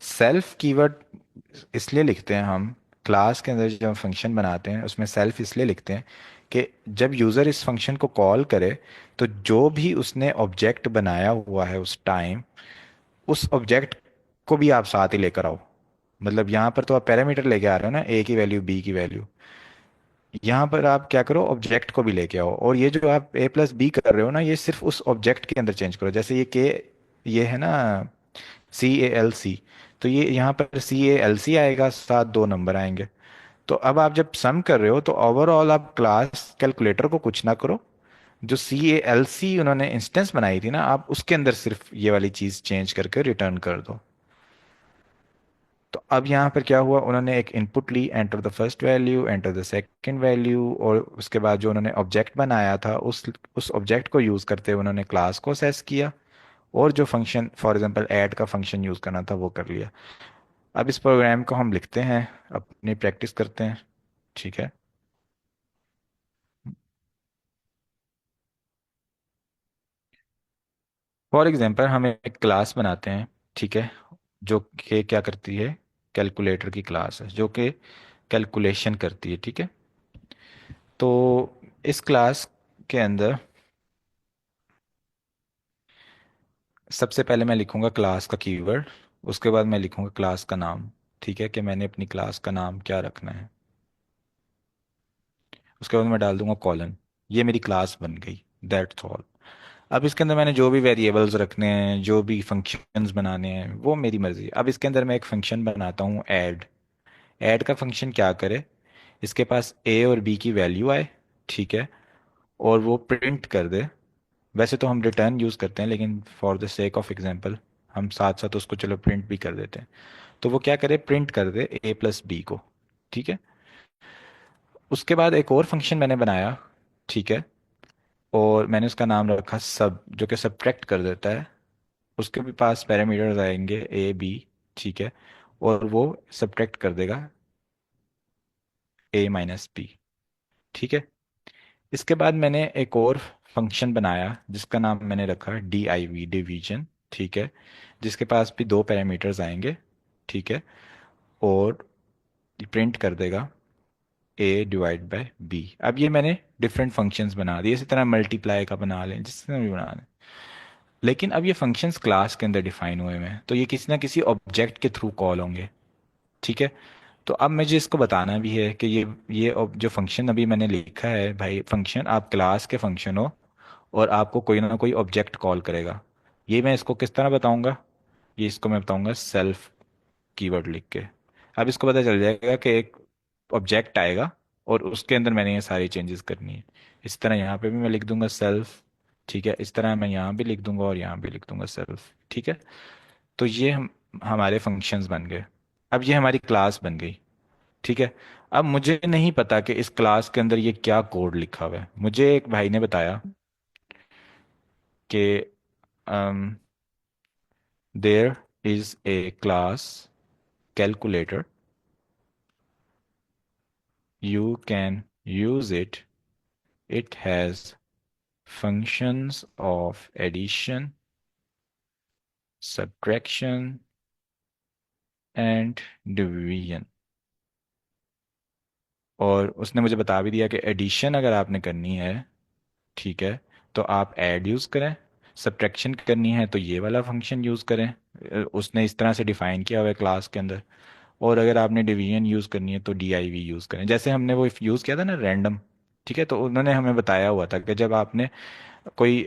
सेल्फ कीवर्ड इसलिए लिखते हैं हम, क्लास के अंदर जब फंक्शन बनाते हैं उसमें सेल्फ इसलिए लिखते हैं कि जब यूज़र इस फंक्शन को कॉल करे तो जो भी उसने ऑब्जेक्ट बनाया हुआ है उस टाइम, उस ऑब्जेक्ट को भी आप साथ ही लेकर आओ। मतलब यहाँ पर तो आप पैरामीटर लेके आ रहे हो ना, ए की वैल्यू बी की वैल्यू, यहाँ पर आप क्या करो ऑब्जेक्ट को भी लेके आओ। और ये जो आप ए प्लस बी कर रहे हो ना, ये सिर्फ उस ऑब्जेक्ट के अंदर चेंज करो। जैसे ये के, ये है ना CALC, तो ये यहाँ पर CALC आएगा, साथ दो नंबर आएंगे। तो अब आप जब सम कर रहे हो तो ओवरऑल आप क्लास कैलकुलेटर को कुछ ना करो, जो CALC उन्होंने इंस्टेंस बनाई थी ना, आप उसके अंदर सिर्फ ये वाली चीज चेंज करके रिटर्न कर दो। तो अब यहाँ पर क्या हुआ, उन्होंने एक इनपुट ली, enter the first value enter the second value, और उसके बाद जो उन्होंने ऑब्जेक्ट बनाया था उस ऑब्जेक्ट को यूज करते हुए उन्होंने क्लास को असेस किया, और जो फंक्शन फॉर एग्जांपल ऐड का फंक्शन यूज करना था वो कर लिया। अब इस प्रोग्राम को हम लिखते हैं, अपनी प्रैक्टिस करते हैं, ठीक है। फॉर एग्जांपल हम एक क्लास बनाते हैं, ठीक है, जो कि क्या करती है, कैलकुलेटर की क्लास है जो कि कैलकुलेशन करती है, ठीक है। तो इस क्लास के अंदर सबसे पहले मैं लिखूंगा क्लास का कीवर्ड, उसके बाद मैं लिखूंगा क्लास का नाम, ठीक है, कि मैंने अपनी क्लास का नाम क्या रखना है। उसके बाद मैं डाल दूंगा कॉलन, ये मेरी क्लास बन गई, दैट्स ऑल। अब इसके अंदर मैंने जो भी वेरिएबल्स रखने हैं, जो भी फंक्शंस बनाने हैं, वो मेरी मर्जी है। अब इसके अंदर मैं एक फंक्शन बनाता हूँ ऐड। ऐड का फंक्शन क्या करे, इसके पास ए और बी की वैल्यू आए, ठीक है, और वो प्रिंट कर दे। वैसे तो हम रिटर्न यूज़ करते हैं, लेकिन for the sake of example हम साथ साथ उसको चलो प्रिंट भी कर देते हैं। तो वो क्या करे, प्रिंट कर दे ए प्लस बी को, ठीक है। उसके बाद एक और फंक्शन मैंने बनाया, ठीक है, और मैंने उसका नाम रखा सब, जो कि सब्ट्रैक्ट कर देता है। उसके भी पास पैरामीटर्स आएंगे ए बी, ठीक है, और वो सब्ट्रैक्ट कर देगा ए माइनस बी, ठीक है। इसके बाद मैंने एक और फंक्शन बनाया जिसका नाम मैंने रखा DIV, डिवीजन, ठीक है, जिसके पास भी दो पैरामीटर्स आएंगे, ठीक है, और प्रिंट कर देगा ए डिवाइड बाय बी। अब ये मैंने डिफरेंट फंक्शंस बना दिए, इसी तरह मल्टीप्लाई का बना लें, जिस तरह भी बना लें। लेकिन अब ये फंक्शंस क्लास के अंदर डिफाइन हुए हैं, तो ये किसी ना किसी ऑब्जेक्ट के थ्रू कॉल होंगे। ठीक है। तो अब मुझे इसको बताना भी है कि जो फंक्शन अभी मैंने लिखा है भाई, फंक्शन आप क्लास के फंक्शन हो और आपको कोई ना कोई ऑब्जेक्ट कॉल करेगा। ये मैं इसको किस तरह बताऊंगा? ये इसको मैं बताऊंगा सेल्फ कीवर्ड लिख के। अब इसको पता चल जाएगा कि एक ऑब्जेक्ट आएगा और उसके अंदर मैंने ये सारी चेंजेस करनी है। इस तरह यहाँ पे भी मैं लिख दूंगा सेल्फ। ठीक है, इस तरह मैं यहाँ भी लिख दूंगा और यहाँ भी लिख दूंगा सेल्फ। ठीक है। तो ये हमारे फंक्शंस बन गए। अब ये हमारी क्लास बन गई। ठीक है। अब मुझे नहीं पता कि इस क्लास के अंदर ये क्या कोड लिखा हुआ है। मुझे एक भाई ने बताया कि there is a class calculator, you can use it, it has functions of addition, subtraction and division। और उसने मुझे बता भी दिया कि एडिशन अगर आपने करनी है, ठीक है, तो आप ऐड यूज़ करें। सब्ट्रैक्शन करनी है तो ये वाला फंक्शन यूज़ करें। उसने इस तरह से डिफाइन किया हुआ है क्लास के अंदर। और अगर आपने डिवीजन यूज़ करनी है तो DIV यूज़ करें, जैसे हमने वो यूज़ किया था ना रैंडम। ठीक है, तो उन्होंने हमें बताया हुआ था कि जब आपने कोई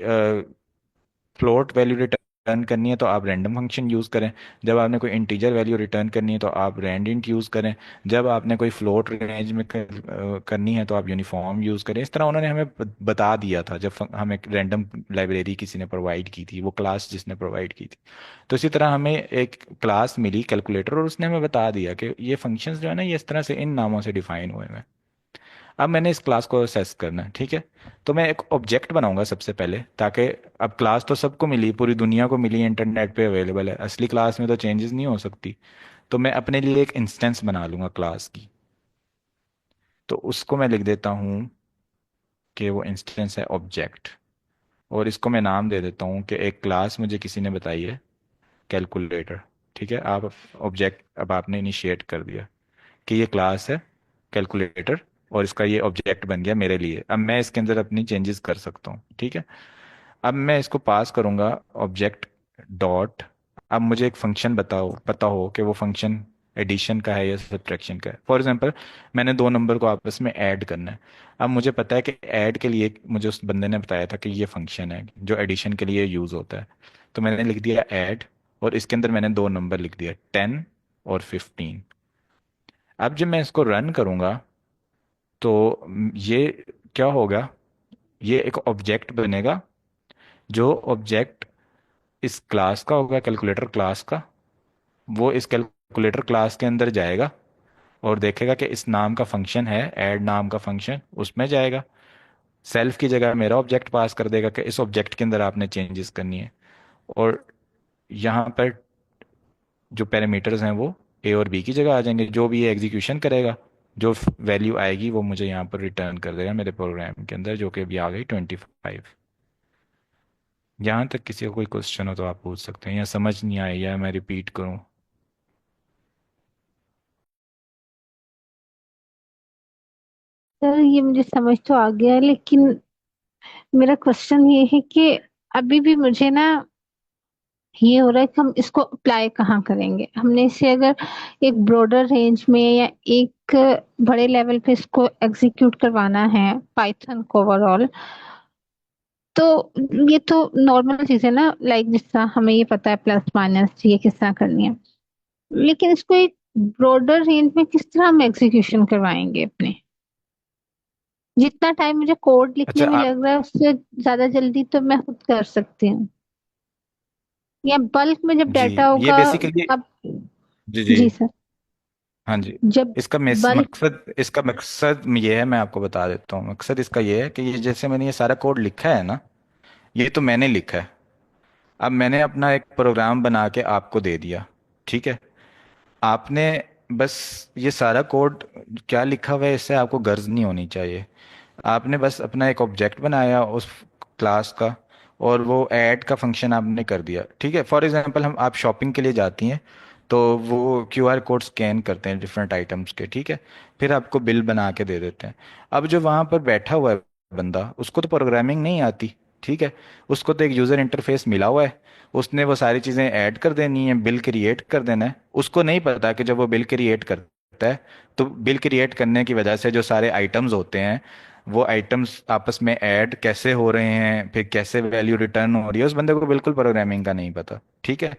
फ्लोट वैल्यू रिटर्न करनी है तो आप रैंडम फंक्शन यूज़ करें। जब आपने कोई इंटीजर वैल्यू रिटर्न करनी है तो आप रैंडिंट यूज़ करें। जब आपने कोई फ्लोट रेंज में करनी है तो आप यूनिफॉर्म यूज़ करें। इस तरह उन्होंने हमें बता दिया था जब हमें रैंडम लाइब्रेरी किसी ने प्रोवाइड की थी, वो क्लास जिसने प्रोवाइड की थी। तो इसी तरह हमें एक क्लास मिली कैलकुलेटर और उसने हमें बता दिया कि ये फंक्शंस जो है ना, ये इस तरह से इन नामों से डिफाइन हुए हैं। अब मैंने इस क्लास को असेस करना है। ठीक है। तो मैं एक ऑब्जेक्ट बनाऊंगा सबसे पहले, ताकि अब क्लास तो सबको मिली, पूरी दुनिया को मिली, इंटरनेट पे अवेलेबल है, असली क्लास में तो चेंजेस नहीं हो सकती। तो मैं अपने लिए एक इंस्टेंस बना लूंगा क्लास की। तो उसको मैं लिख देता हूँ कि वो इंस्टेंस है ऑब्जेक्ट। और इसको मैं नाम दे देता हूँ कि एक क्लास मुझे किसी ने बताई है कैलकुलेटर। ठीक है। आप ऑब्जेक्ट अब आपने इनिशिएट कर दिया कि ये क्लास है कैलकुलेटर, और इसका ये ऑब्जेक्ट बन गया मेरे लिए। अब मैं इसके अंदर अपनी चेंजेस कर सकता हूँ। ठीक है। अब मैं इसको पास करूंगा ऑब्जेक्ट डॉट। अब मुझे एक फंक्शन बताओ, पता हो कि वो फंक्शन एडिशन का है या सब्ट्रैक्शन का है। फॉर एग्जांपल, मैंने दो नंबर को आपस में ऐड करना है। अब मुझे पता है कि ऐड के लिए मुझे उस बंदे ने बताया था कि ये फंक्शन है जो एडिशन के लिए यूज़ होता है। तो मैंने लिख दिया ऐड, और इसके अंदर मैंने दो नंबर लिख दिया 10 और 15। अब जब मैं इसको रन करूंगा तो ये क्या होगा? ये एक ऑब्जेक्ट बनेगा, जो ऑब्जेक्ट इस क्लास का होगा, कैलकुलेटर क्लास का। वो इस कैलकुलेटर क्लास के अंदर जाएगा और देखेगा कि इस नाम का फंक्शन है, ऐड नाम का फंक्शन, उसमें जाएगा। सेल्फ की जगह मेरा ऑब्जेक्ट पास कर देगा कि इस ऑब्जेक्ट के अंदर आपने चेंजेस करनी है। और यहाँ पर जो पैरामीटर्स हैं वो ए और बी की जगह आ जाएंगे। जो भी ये एग्जीक्यूशन करेगा, जो वैल्यू आएगी वो मुझे यहाँ पर रिटर्न कर देगा मेरे प्रोग्राम के अंदर, जो कि अभी आ गई 25। यहाँ तक किसी को कोई क्वेश्चन हो तो आप पूछ सकते हैं, या समझ नहीं आए या मैं रिपीट करूँ? सर ये मुझे समझ तो आ गया है, लेकिन मेरा क्वेश्चन ये है कि अभी भी मुझे ना ये हो रहा है कि हम इसको अप्लाई कहाँ करेंगे। हमने इसे अगर एक ब्रॉडर रेंज में या एक बड़े लेवल पे इसको एग्जीक्यूट करवाना है पाइथन को ओवरऑल, तो ये तो नॉर्मल चीज है ना, लाइक जिस तरह हमें ये पता है प्लस माइनस ये किस तरह करनी है। लेकिन इसको एक ब्रॉडर रेंज में किस तरह हम एग्जीक्यूशन करवाएंगे अपने? जितना टाइम मुझे कोड लिखने अच्छा में आप। लग रहा है उससे ज्यादा जल्दी तो मैं खुद कर सकती हूँ, या बल्क में जब जी, डाटा ये होगा। बेसिकली। अब जी जी। जी सर। हाँ जी। जब बल्क। इसका मकसद ये है, मैं आपको बता देता हूँ। मकसद इसका ये है कि ये जैसे मैंने ये सारा कोड लिखा है ना, ये तो मैंने लिखा है। अब मैंने अपना एक प्रोग्राम बना के आपको दे दिया। ठीक है। आपने बस ये सारा कोड क्या लिखा हुआ है इससे आपको गर्ज नहीं होनी चाहिए। आपने बस अपना एक ऑब्जेक्ट बनाया उस क्लास का, और वो ऐड का फंक्शन आपने कर दिया। ठीक है। फॉर एग्जांपल हम आप शॉपिंग के लिए जाती हैं, तो वो क्यूआर कोड स्कैन करते हैं डिफरेंट आइटम्स के, ठीक है, फिर आपको बिल बना के दे देते हैं। अब जो वहां पर बैठा हुआ है बंदा, उसको तो प्रोग्रामिंग नहीं आती, ठीक है, उसको तो एक यूजर इंटरफेस मिला हुआ है, उसने वो सारी चीजें ऐड कर देनी है, बिल क्रिएट कर देना है। उसको नहीं पता कि जब वो बिल क्रिएट करता है, तो बिल क्रिएट करने की वजह से जो सारे आइटम्स होते हैं, वो आइटम्स आपस में ऐड कैसे हो रहे हैं, फिर कैसे वैल्यू रिटर्न हो रही है, उस बंदे को बिल्कुल प्रोग्रामिंग का नहीं पता, ठीक है।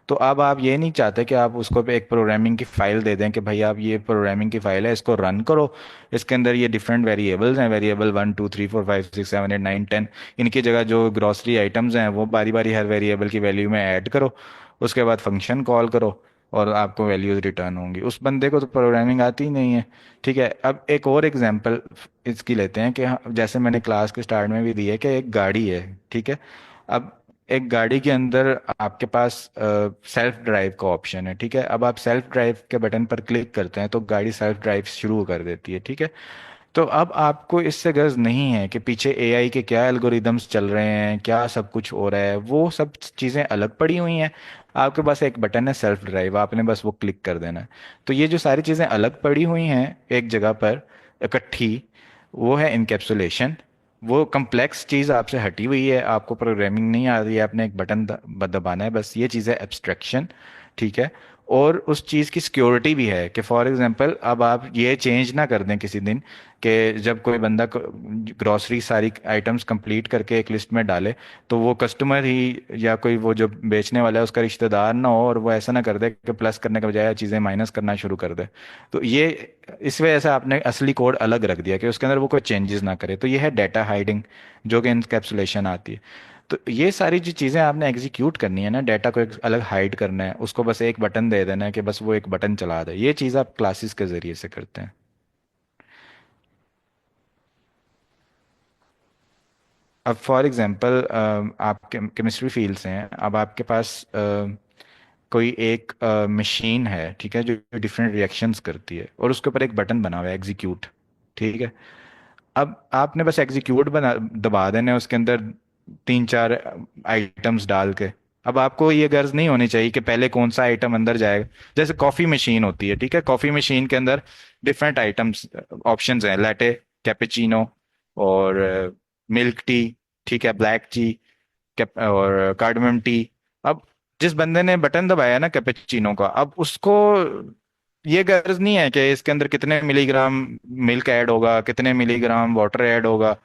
तो अब आप ये नहीं चाहते कि आप उसको पे एक प्रोग्रामिंग की फाइल दे दें कि भाई आप ये प्रोग्रामिंग की फाइल है, इसको रन करो, इसके अंदर ये डिफरेंट वेरिएबल्स हैं, वेरिएबल 1 2 3 4 5 6 7 8 9 10, इनकी जगह जो ग्रॉसरी आइटम्स हैं वो बारी बारी हर वेरिएबल की वैल्यू में ऐड करो, उसके बाद फंक्शन कॉल करो, और आपको वैल्यूज रिटर्न होंगी। उस बंदे को तो प्रोग्रामिंग आती ही नहीं है, ठीक है। अब एक और एग्जांपल इसकी लेते हैं कि जैसे मैंने क्लास के स्टार्ट में भी दी है कि एक गाड़ी है, ठीक है। अब एक गाड़ी के अंदर आपके पास सेल्फ ड्राइव का ऑप्शन है, ठीक है। अब आप सेल्फ ड्राइव के बटन पर क्लिक करते हैं तो गाड़ी सेल्फ ड्राइव शुरू कर देती है, ठीक है। तो अब आपको इससे गर्ज नहीं है कि पीछे एआई के क्या एल्गोरिदम्स चल रहे हैं, क्या सब कुछ हो रहा है, वो सब चीज़ें अलग पड़ी हुई हैं। आपके पास एक बटन है सेल्फ ड्राइव, आपने बस वो क्लिक कर देना है। तो ये जो सारी चीज़ें अलग पड़ी हुई हैं एक जगह पर इकट्ठी, वो है इनकेप्सुलेशन। वो कम्प्लेक्स चीज़ आपसे हटी हुई है, आपको प्रोग्रामिंग नहीं आ रही है, आपने एक बटन दबाना है बस, ये चीज़ है एब्स्ट्रैक्शन, ठीक है। और उस चीज़ की सिक्योरिटी भी है कि फॉर एग्जांपल अब आप ये चेंज ना कर दें किसी दिन कि जब कोई बंदा ग्रॉसरी सारी आइटम्स कंप्लीट करके एक लिस्ट में डाले, तो वो कस्टमर ही या कोई वो जो बेचने वाला है उसका रिश्तेदार ना हो, और वो ऐसा ना कर दे कि प्लस करने के बजाय चीज़ें माइनस करना शुरू कर दे। तो ये इस वजह से आपने असली कोड अलग रख दिया कि उसके अंदर वो कोई चेंजेस ना करे, तो ये है डेटा हाइडिंग, जो कि इनकैप्सुलेशन आती है। तो ये सारी जो चीज़ें आपने एग्जीक्यूट करनी है ना, डाटा को एक अलग हाइड करना है, उसको बस एक बटन दे देना है कि बस वो एक बटन चला दे, ये चीज़ आप क्लासेस के जरिए से करते हैं। अब फॉर एग्जांपल आप केमिस्ट्री फील्ड से हैं, अब आपके पास कोई एक मशीन है, ठीक है, जो डिफरेंट रिएक्शंस करती है, और उसके ऊपर एक बटन बना हुआ है एग्जीक्यूट, ठीक है। अब आपने बस एग्जीक्यूट बना दबा देना है उसके अंदर 3 4 आइटम्स डाल के। अब आपको ये गर्ज नहीं होनी चाहिए कि पहले कौन सा आइटम अंदर जाएगा। जैसे कॉफी मशीन होती है, ठीक है, कॉफी मशीन के अंदर डिफरेंट आइटम्स ऑप्शंस हैं, लैटे, कैपेचिनो, और मिल्क टी, ठीक है, ब्लैक टी, और कार्डमम टी। अब जिस बंदे ने बटन दबाया ना कैपेचिनो का, अब उसको ये गर्ज नहीं है कि इसके अंदर कितने मिलीग्राम मिल्क ऐड होगा, कितने मिलीग्राम वाटर ऐड होगा,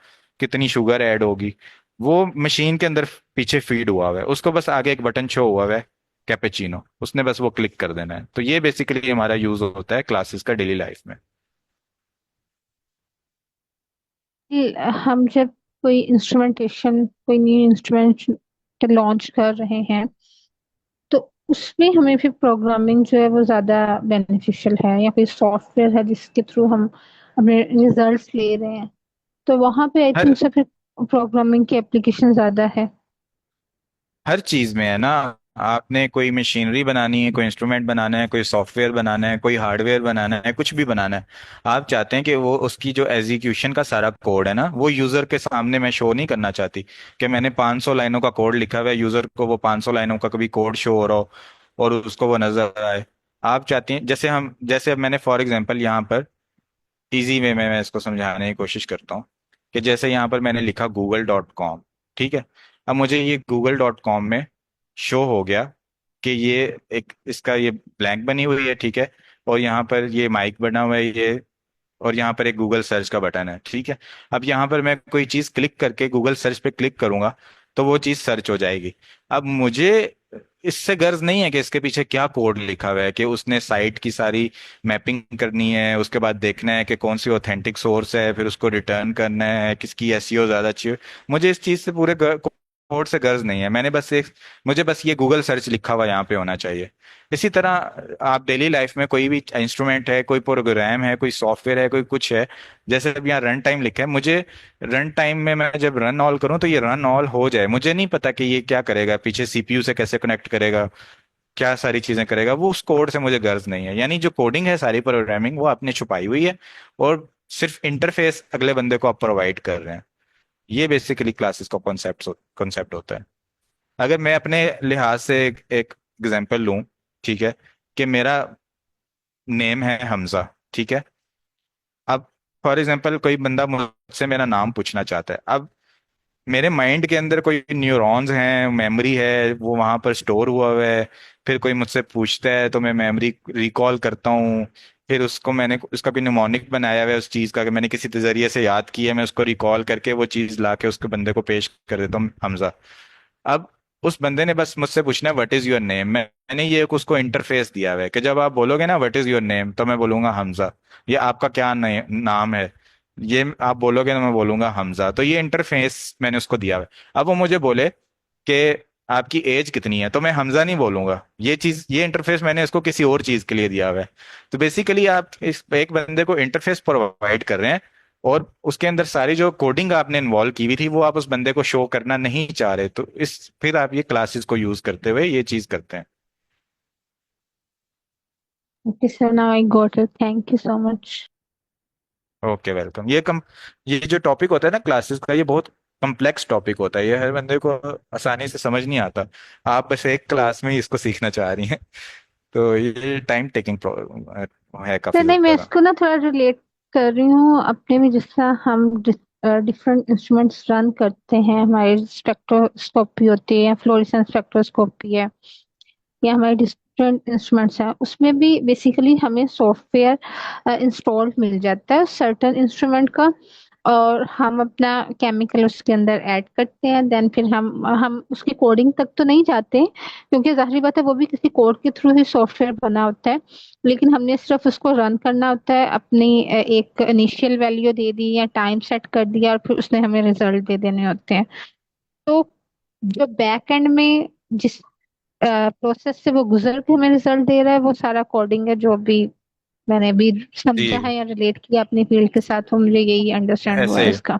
कितनी शुगर ऐड होगी। वो मशीन के अंदर पीछे फीड हुआ हुआ है, उसको बस आगे एक बटन शो हुआ हुआ है कैपेचिनो, उसने बस वो क्लिक कर देना है। तो ये बेसिकली हमारा यूज होता है क्लासेस का डेली लाइफ में। हम जब कोई इंस्ट्रूमेंटेशन, कोई न्यू इंस्ट्रूमेंट लॉन्च कर रहे हैं, तो उसमें हमें फिर प्रोग्रामिंग जो है वो ज्यादा बेनिफिशियल है, या कोई सॉफ्टवेयर है जिसके थ्रू हम अपने रिजल्ट्स ले रहे हैं, तो वहां पे आई हर थिंक से फिर प्रोग्रामिंग की एप्लीकेशन ज्यादा है। हर चीज में है ना। आपने कोई मशीनरी बनानी है, कोई इंस्ट्रूमेंट बनाना है, कोई सॉफ्टवेयर बनाना है, कोई हार्डवेयर बनाना है, कुछ भी बनाना है, आप चाहते हैं कि वो उसकी जो एग्जीक्यूशन का सारा कोड है ना, वो यूजर के सामने मैं शो नहीं करना चाहती कि मैंने 500 लाइनों का कोड लिखा हुआ है, यूजर को वो 500 लाइनों का कभी कोड शो हो रहा हो और उसको वो नजर आए। आप चाहती हैं, जैसे अब मैंने फॉर एग्जांपल यहाँ पर इजी वे में मैं इसको समझाने की कोशिश करता हूँ कि जैसे यहाँ पर मैंने लिखा google.com, ठीक है। अब मुझे ये google.com में शो हो गया कि ये एक इसका ये ब्लैंक बनी हुई है, ठीक है, और यहाँ पर ये माइक बना हुआ है ये, और यहाँ पर एक गूगल सर्च का बटन है, ठीक है। अब यहाँ पर मैं कोई चीज क्लिक करके गूगल सर्च पे क्लिक करूंगा तो वो चीज सर्च हो जाएगी। अब मुझे इससे गर्ज नहीं है कि इसके पीछे क्या कोड लिखा हुआ है, कि उसने साइट की सारी मैपिंग करनी है, उसके बाद देखना है कि कौन सी ऑथेंटिक सोर्स है, फिर उसको रिटर्न करना है, किसकी एसईओ ज्यादा अच्छी है। मुझे इस चीज से पूरे कोड से गर्ज नहीं है, मैंने बस एक मुझे बस ये गूगल सर्च लिखा हुआ यहाँ पे होना चाहिए। इसी तरह आप डेली लाइफ में कोई भी इंस्ट्रूमेंट है, कोई प्रोग्राम है, कोई सॉफ्टवेयर है, कोई कुछ है, जैसे अब यहाँ रन टाइम लिखा है, मुझे रन टाइम में मैं जब रन ऑल करूँ तो ये रन ऑल हो जाए, मुझे नहीं पता कि ये क्या करेगा, पीछे सीपीयू से कैसे कनेक्ट करेगा, क्या सारी चीजें करेगा, वो उस कोड से मुझे गर्ज नहीं है। यानी जो कोडिंग है सारी प्रोग्रामिंग वो आपने छुपाई हुई है, और सिर्फ इंटरफेस अगले बंदे को आप प्रोवाइड कर रहे हैं। ये बेसिकली क्लासेस का कॉन्सेप्ट होता है। अगर मैं अपने लिहाज से एक एग्जांपल लूं, ठीक है, कि मेरा नेम है हमजा, ठीक है। अब फॉर एग्जांपल कोई बंदा मुझसे मेरा नाम पूछना चाहता है। अब मेरे माइंड के अंदर कोई न्यूरॉन्स हैं, मेमोरी है, वो वहां पर स्टोर हुआ हुआ है। फिर कोई मुझसे पूछता है तो मैं मेमोरी रिकॉल करता हूँ। फिर उसको मैंने उसका कोई निमोनिक बनाया हुआ है उस चीज का, कि मैंने किसी नजरिए से याद किया है, मैं उसको रिकॉल करके वो चीज ला के उसके बंदे को पेश कर देता हूँ, हमजा। अब उस बंदे ने बस मुझसे पूछना है व्हाट इज योर नेम। मैंने ये उसको इंटरफेस दिया हुआ है कि जब आप बोलोगे ना व्हाट इज योर नेम, तो मैं बोलूंगा हमजा। ये आपका क्या नाम है, ये आप बोलोगे ना, मैं बोलूंगा हमजा। तो ये इंटरफेस मैंने उसको दिया हुआ है। अब वो मुझे बोले कि आपकी एज कितनी है, तो मैं हमजा नहीं बोलूंगा। ये इंटरफेस मैंने इसको किसी और चीज के लिए दिया हुआ है। तो बेसिकली आप इस एक बंदे को इंटरफेस प्रोवाइड कर रहे हैं, और उसके अंदर सारी जो कोडिंग आपने इन्वॉल्व की हुई थी वो आप उस बंदे को शो करना नहीं चाह रहे, तो इस फिर आप ये क्लासेस को यूज करते हुए ये चीज करते हैं। Okay sir, now I got it, thank you so much. Okay, welcome. ये जो टॉपिक होता है ना क्लासेस का, ये बहुत कम्प्लेक्स टॉपिक होता है, ये हर बंदे को आसानी से समझ नहीं आता। आप बस एक क्लास में ही इसको सीखना चाह रही हैं, तो ये टाइम टेकिंग है सर काफी नहीं, मैं ज्यादा। इसको ना थोड़ा रिलेट कर रही हूँ अपने में। जिस तरह हम डिफरेंट इंस्ट्रूमेंट्स रन करते हैं, हमारी स्पेक्ट्रोस्कोपी होती है या फ्लोरेसेंस स्पेक्ट्रोस्कोपी है, या हमारे डिफरेंट इंस्ट्रूमेंट्स हैं, उसमें भी बेसिकली हमें सॉफ्टवेयर इंस्टॉल मिल जाता है सर्टन इंस्ट्रूमेंट का। और हम अपना केमिकल उसके अंदर ऐड करते हैं, देन फिर हम उसकी कोडिंग तक तो नहीं जाते, क्योंकि जाहिर बात है वो भी किसी कोड के थ्रू ही सॉफ्टवेयर बना होता है। लेकिन हमने सिर्फ उसको रन करना होता है, अपनी एक इनिशियल वैल्यू दे दी या टाइम सेट कर दिया, और फिर उसने हमें रिजल्ट दे देने होते हैं। तो जो बैक एंड में जिस प्रोसेस से वो गुजर के हमें रिजल्ट दे रहा है, वो सारा कोडिंग है, जो भी मैंने अभी समझा जी, है या रिलेट किया अपनी फील्ड के साथ, वो मुझे यही अंडरस्टैंड हुआ है ऐसे इसका।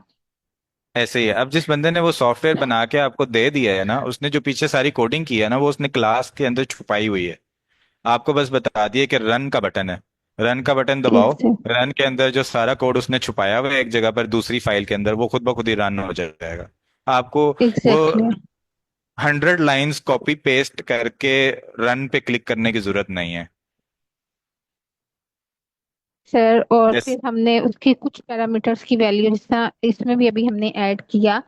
ऐसे ही है। अब जिस बंदे ने वो सॉफ्टवेयर बना के आपको दे दिया है ना, उसने जो पीछे सारी कोडिंग की है ना, वो उसने क्लास के अंदर छुपाई हुई है। आपको बस बता दिए कि रन का बटन है, रन का बटन दबाओ। ठीक है। रन के अंदर जो सारा कोड उसने छुपाया हुआ है एक जगह पर दूसरी फाइल के अंदर, वो खुद ब खुद ही रन हो जाएगा। आपको वो एग्जैक्टली। 100 लाइंस कॉपी पेस्ट करके रन पे क्लिक करने की जरूरत नहीं है। सर और यस। फिर हमने उसकी कुछ पैरामीटर्स की वैल्यू, जिस तरह इसमें भी अभी हमने ऐड किया,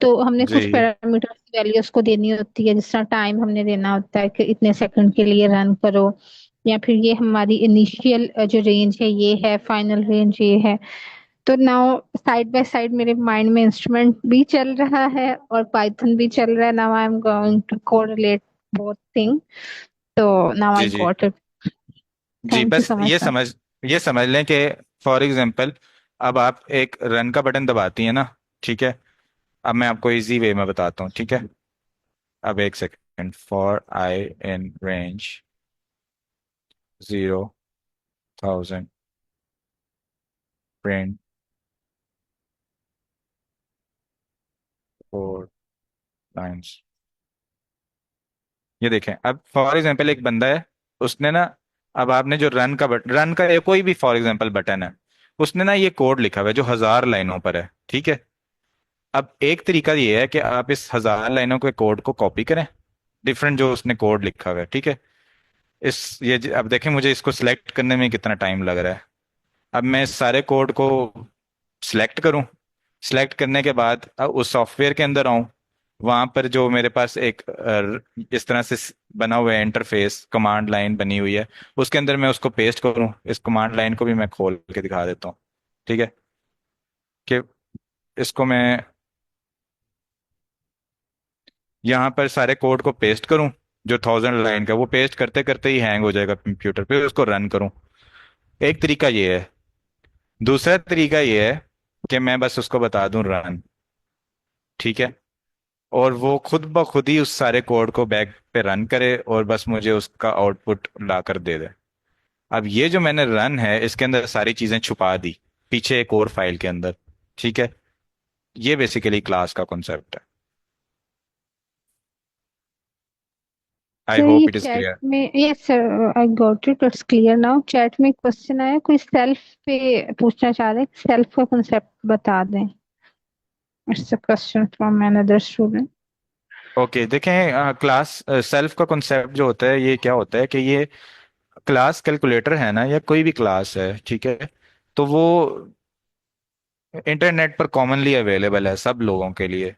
तो हमने कुछ जी पैरामीटर्स की वैल्यू उसको देनी होती है। जिस तरह टाइम हमने देना होता है कि इतने सेकंड के लिए रन करो, या फिर ये हमारी इनिशियल जो रेंज है ये है, फाइनल रेंज ये है। तो नाउ साइड बाय साइड मेरे माइंड में इंस्ट्रूमेंट भी चल रहा है और पाइथन भी चल रहा है। Now I am going to correlate both thing. तो नाउ आई जी जी गॉट इट, जी। थैंक यू बस सो मच सर। ये समझ लें कि फॉर एग्जांपल अब आप एक रन का बटन दबाती हैं ना, ठीक है। अब मैं आपको इजी वे में बताता हूँ, ठीक है। अब एक second, for I in range 0,000 print 4 lines. ये देखें, अब फॉर एग्जांपल एक बंदा है, उसने ना, अब आपने जो रन का कोई भी फॉर एग्जांपल बटन है, उसने ना ये कोड लिखा हुआ है जो 1000 लाइनों पर है, ठीक है। अब एक तरीका ये है कि आप इस 1000 लाइनों के कोड को कॉपी करें, डिफरेंट जो उसने कोड लिखा हुआ है, ठीक है। अब देखें मुझे इसको सिलेक्ट करने में कितना टाइम लग रहा है। अब मैं इस सारे कोड को सिलेक्ट करूं, सिलेक्ट करने के बाद अब उस सॉफ्टवेयर के अंदर आऊं, वहां पर जो मेरे पास एक इस तरह से बना हुआ है इंटरफेस, कमांड लाइन बनी हुई है, उसके अंदर मैं उसको पेस्ट करूं। इस कमांड लाइन को भी मैं खोल के दिखा देता हूँ, ठीक है। कि इसको मैं यहाँ पर सारे कोड को पेस्ट करूं, जो 1000 लाइन का, वो पेस्ट करते करते ही हैंग हो जाएगा कंप्यूटर पे, उसको रन करूं। एक तरीका ये है। दूसरा तरीका ये है कि मैं बस उसको बता दूं रन, ठीक है, और वो खुद ब खुद ही उस सारे कोड को बैक पे रन करे और बस मुझे उसका आउटपुट ला कर दे दे। अब ये जो मैंने रन है, इसके अंदर सारी चीजें छुपा दी पीछे एक और फाइल के अंदर, ठीक है। ये बेसिकली क्लास का कॉन्सेप्ट है। आई सर ये hope it is chat clear. में, yes sir I got it, it's clear now. Chat में क्वेश्चन आया, कोई सेल्फ पे पूछना चाह रहे हैं, सेल्फ का कंसेप्ट बता दें। It's a question from another student. Okay, देखें क्लास सेल्फ का कॉन्सेप्ट जो होता है, ये क्या होता है कि ये क्लास कैलकुलेटर है ना, या कोई भी क्लास है, ठीक है, तो वो इंटरनेट पर कॉमनली अवेलेबल है सब लोगों के लिए।